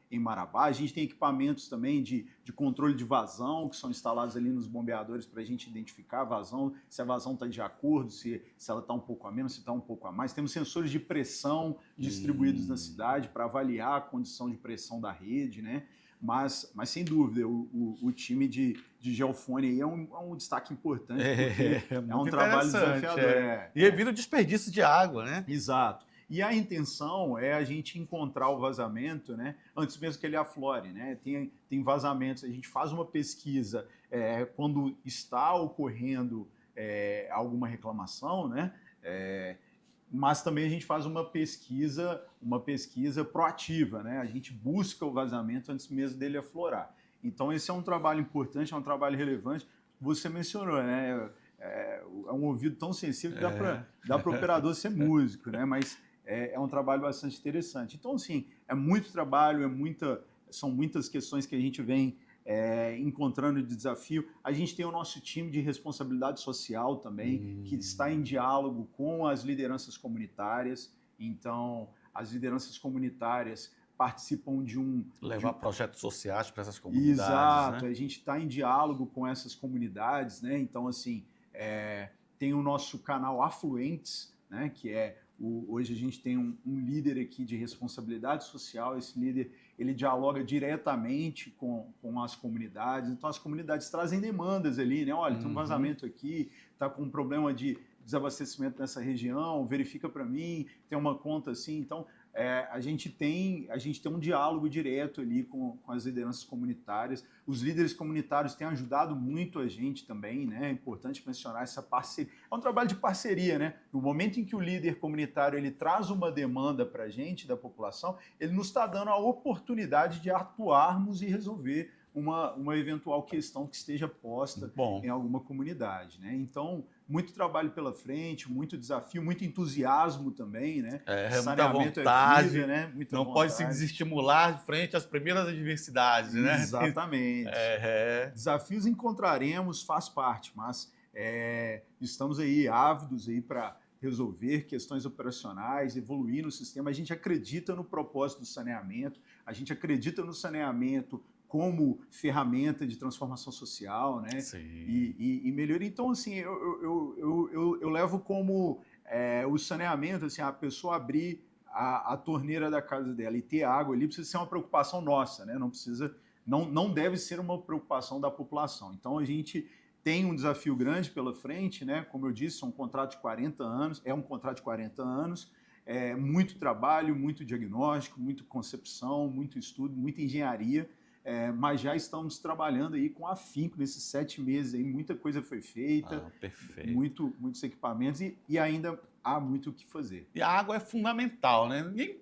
[SPEAKER 3] em Marabá. A gente tem equipamentos também de controle de vazão, que são instalados ali nos bombeadores para a gente identificar a vazão, se a vazão está de acordo, se ela está um pouco a menos, se está um pouco a mais. Temos sensores de pressão distribuídos na cidade para avaliar a condição de pressão da rede, né? Mas sem dúvida, o time de geofone aí é um destaque importante, porque é um trabalho desafiador.
[SPEAKER 2] E evita o desperdício de água, né?
[SPEAKER 3] Exato. E a intenção é a gente encontrar o vazamento, né, antes mesmo que ele aflore, né? Tem vazamentos, a gente faz uma pesquisa quando está ocorrendo alguma reclamação, né? Mas também a gente faz uma pesquisa proativa, né? A gente busca o vazamento antes mesmo dele aflorar. Então esse é um trabalho importante, é um trabalho relevante. Você mencionou, né? É um ouvido tão sensível que dá para o operador ser músico, né? Mas é um trabalho bastante interessante. Então, assim, é muito trabalho, são muitas questões que a gente vem encontrando de desafio. A gente tem o nosso time de responsabilidade social também, que está em diálogo com as lideranças comunitárias. Então, as lideranças comunitárias participam
[SPEAKER 2] levar projetos sociais para essas comunidades.
[SPEAKER 3] Exato,
[SPEAKER 2] né?
[SPEAKER 3] A gente está em diálogo com essas comunidades, né? Então, assim, tem o nosso canal Afluentes, né? Que hoje a gente tem um líder aqui de responsabilidade social. Esse líder, ele dialoga diretamente com as comunidades. Então, as comunidades trazem demandas ali, né? Olha, tem um vazamento aqui, está com um problema de desabastecimento nessa região, verifica para mim, tem uma conta assim. Então, a gente tem um diálogo direto ali com as lideranças comunitárias. Os líderes comunitários têm ajudado muito a gente também, né? É importante mencionar essa parceria. É um trabalho de parceria, né? No momento em que o líder comunitário ele traz uma demanda para a gente, da população, ele nos está dando a oportunidade de atuarmos e resolver uma eventual questão que esteja posta em alguma comunidade, né? Então, muito trabalho pela frente, muito desafio, muito entusiasmo também, né?
[SPEAKER 2] Muita vontade,
[SPEAKER 3] vida, né?
[SPEAKER 2] Não pode se desestimular frente às primeiras adversidades, né?
[SPEAKER 3] Exatamente. Desafios encontraremos, faz parte, mas estamos aí ávidos aí para resolver questões operacionais, evoluir no sistema. A gente acredita no propósito do saneamento, a gente acredita no saneamento como ferramenta de transformação social, né? E melhoria. Então, assim, eu levo como o saneamento, assim, a pessoa abrir a torneira da casa dela e ter água ali precisa ser uma preocupação nossa, né? Não deve ser uma preocupação da população. Então, a gente tem um desafio grande pela frente, né? Como eu disse, é um contrato de 40 anos, muito trabalho, muito diagnóstico, muito concepção, muito estudo, muita engenharia. Mas já estamos trabalhando aí com afinco nesses 7 meses, aí muita coisa foi feita, muitos equipamentos e ainda há muito o que fazer.
[SPEAKER 2] E a água é fundamental, né? Ninguém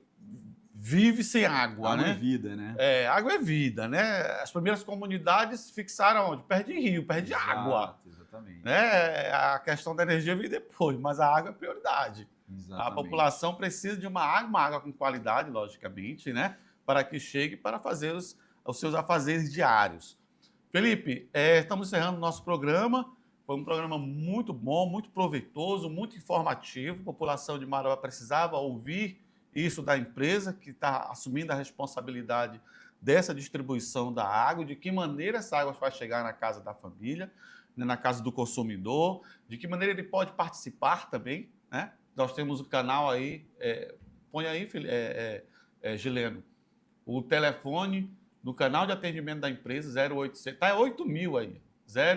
[SPEAKER 2] vive sem água, né?
[SPEAKER 3] Água é vida, né?
[SPEAKER 2] Água é vida, né? As primeiras comunidades fixaram onde? Perto de rio, perto de água.
[SPEAKER 3] Exatamente.
[SPEAKER 2] Né? A questão da energia veio depois, mas a água é prioridade. Exatamente. A população precisa de uma água com qualidade, logicamente, né? Para que chegue para fazer os seus afazeres diários. Felipe, estamos encerrando o nosso programa. Foi um programa muito bom, muito proveitoso, muito informativo. A população de Marabá precisava ouvir isso da empresa que está assumindo a responsabilidade dessa distribuição da água, de que maneira essa água vai chegar na casa da família, né, na casa do consumidor, de que maneira ele pode participar também, né? Nós temos o canal aí, põe aí, Gileno, o telefone no canal de atendimento da empresa, 0800, tá 8.000 aí,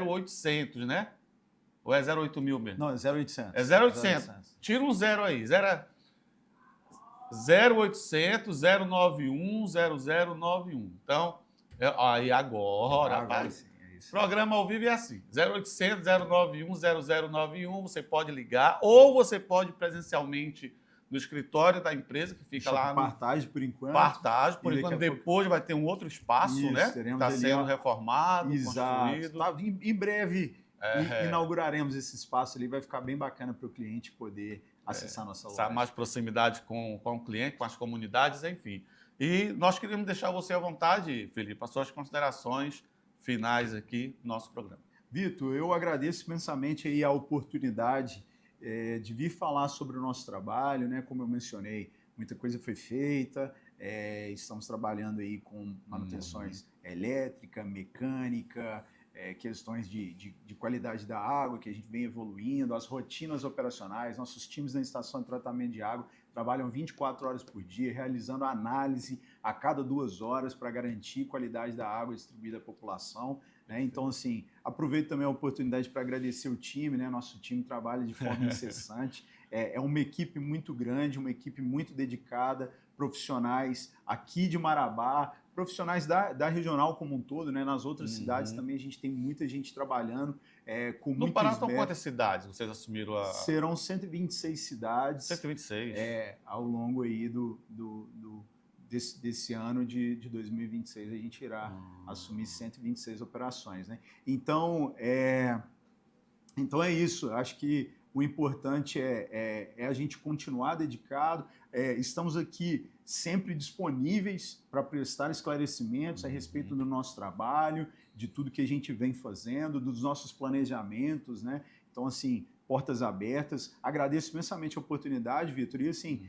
[SPEAKER 2] 0800, né? Ou é 08.000 mesmo?
[SPEAKER 3] Não, é 0800.
[SPEAKER 2] É 0800. Tira um zero aí, 0800 091 0091. Então, aí agora rapaz, programa ao vivo é assim, 0800 091 0091, você pode ligar ou você pode presencialmente no escritório da empresa, que fica lá no
[SPEAKER 3] Partage, por enquanto.
[SPEAKER 2] Partage, por enquanto. Depois vai ter um outro espaço, né? Está sendo reformado, construído.
[SPEAKER 3] Em breve inauguraremos esse espaço ali, vai ficar bem bacana para o cliente poder acessar nossa loja.
[SPEAKER 2] Mais proximidade com o cliente, com as comunidades, enfim. E nós queríamos deixar você à vontade, Felipe, as suas considerações finais aqui no nosso programa.
[SPEAKER 3] Vitor, eu agradeço imensamente aí a oportunidade de vir falar sobre o nosso trabalho, né? Como eu mencionei, muita coisa foi feita, estamos trabalhando aí com manutenções elétrica, mecânica, questões de qualidade da água, que a gente vem evoluindo, as rotinas operacionais, nossos times na estação de tratamento de água trabalham 24 horas por dia, realizando análise a cada 2 horas para garantir qualidade da água distribuída à população, né? Então, assim, aproveito também a oportunidade para agradecer o time, né? Nosso time trabalha de forma incessante, é uma equipe muito grande, uma equipe muito dedicada, profissionais aqui de Marabá, profissionais da regional como um todo, né? Nas outras cidades também a gente tem muita gente trabalhando com muito esmero.
[SPEAKER 2] No Pará estão quantas cidades vocês assumiram?
[SPEAKER 3] Serão 126 cidades.
[SPEAKER 2] 126?
[SPEAKER 3] Ao longo aí desse ano de 2026 a gente irá assumir 126 operações, né? Então é isso. Acho que o importante é a gente continuar dedicado. Estamos aqui sempre disponíveis para prestar esclarecimentos a respeito do nosso trabalho, de tudo que a gente vem fazendo, dos nossos planejamentos, né? Então, assim, portas abertas. Agradeço imensamente a oportunidade, Vitor, e assim,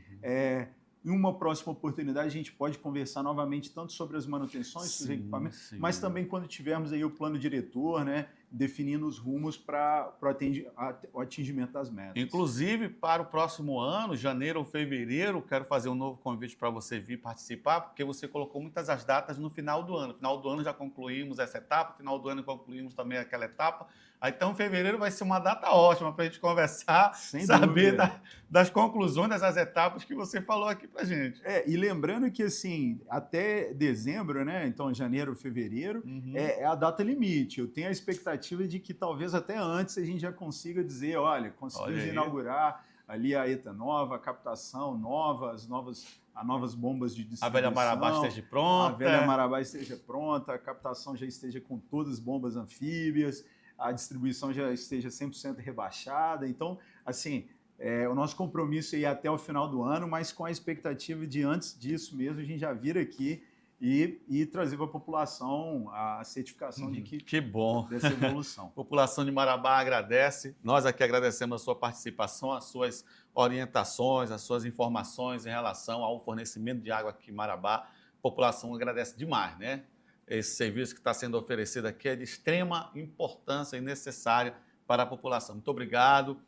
[SPEAKER 3] em uma próxima oportunidade a gente pode conversar novamente tanto sobre as manutenções dos equipamentos, mas também quando tivermos aí o plano diretor, né, definindo os rumos para o atingimento das metas.
[SPEAKER 2] Inclusive, para o próximo ano, janeiro ou fevereiro, quero fazer um novo convite para você vir participar, porque você colocou muitas as datas no final do ano. No final do ano já concluímos essa etapa, no final do ano concluímos também aquela etapa. Então, fevereiro vai ser uma data ótima para a gente conversar, saber das conclusões dessas etapas que você falou aqui para a gente.
[SPEAKER 3] E lembrando que, assim, até dezembro, né? Então, janeiro, fevereiro, é a data limite. Eu tenho a expectativa de que talvez até antes a gente já consiga dizer, olha, conseguimos inaugurar ali a ETA nova, a captação nova, as novas bombas de distribuição.
[SPEAKER 2] A Velha Marabá esteja pronta.
[SPEAKER 3] A Velha Marabá esteja pronta, a captação já esteja com todas as bombas anfíbias, a distribuição já esteja 100% rebaixada. Então, assim, o nosso compromisso é ir até o final do ano, mas com a expectativa de, antes disso mesmo, a gente já vir aqui e trazer para a população a certificação de que
[SPEAKER 2] bom
[SPEAKER 3] dessa evolução.
[SPEAKER 2] A população de Marabá agradece. Nós aqui agradecemos a sua participação, as suas orientações, as suas informações em relação ao fornecimento de água aqui em Marabá. A população agradece demais, né? Esse serviço que está sendo oferecido aqui é de extrema importância e necessária para a população. Muito obrigado.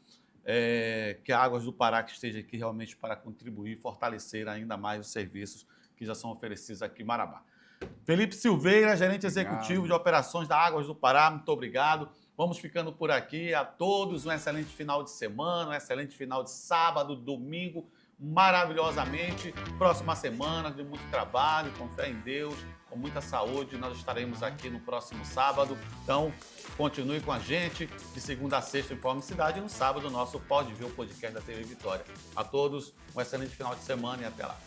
[SPEAKER 2] Que a Águas do Pará que esteja aqui realmente para contribuir e fortalecer ainda mais os serviços que já são oferecidos aqui em Marabá. Felipe Silveira, gerente executivo de operações da Águas do Pará, muito obrigado. Vamos ficando por aqui. A todos um excelente final de semana, um excelente final de sábado, domingo, maravilhosamente. Próxima semana de muito trabalho, com fé em Deus, com muita saúde. Nós estaremos aqui no próximo sábado. Então, continue com a gente de segunda a sexta em Informe Cidade e no sábado o nosso Pode Ver o podcast da TV Vitória. A todos um excelente final de semana e até lá.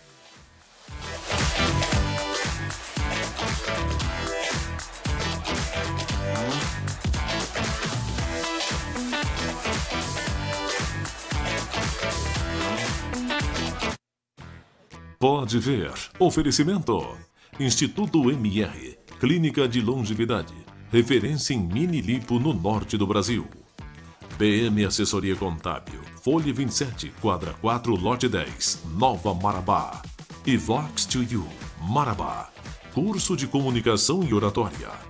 [SPEAKER 1] Pode Ver. Oferecimento. Instituto MR. Clínica de Longevidade. Referência em mini lipo no norte do Brasil. BM Assessoria Contábil. Folha 27, quadra 4, lote 10, Nova Marabá. E Vox to You, Marabá. Curso de Comunicação e Oratória.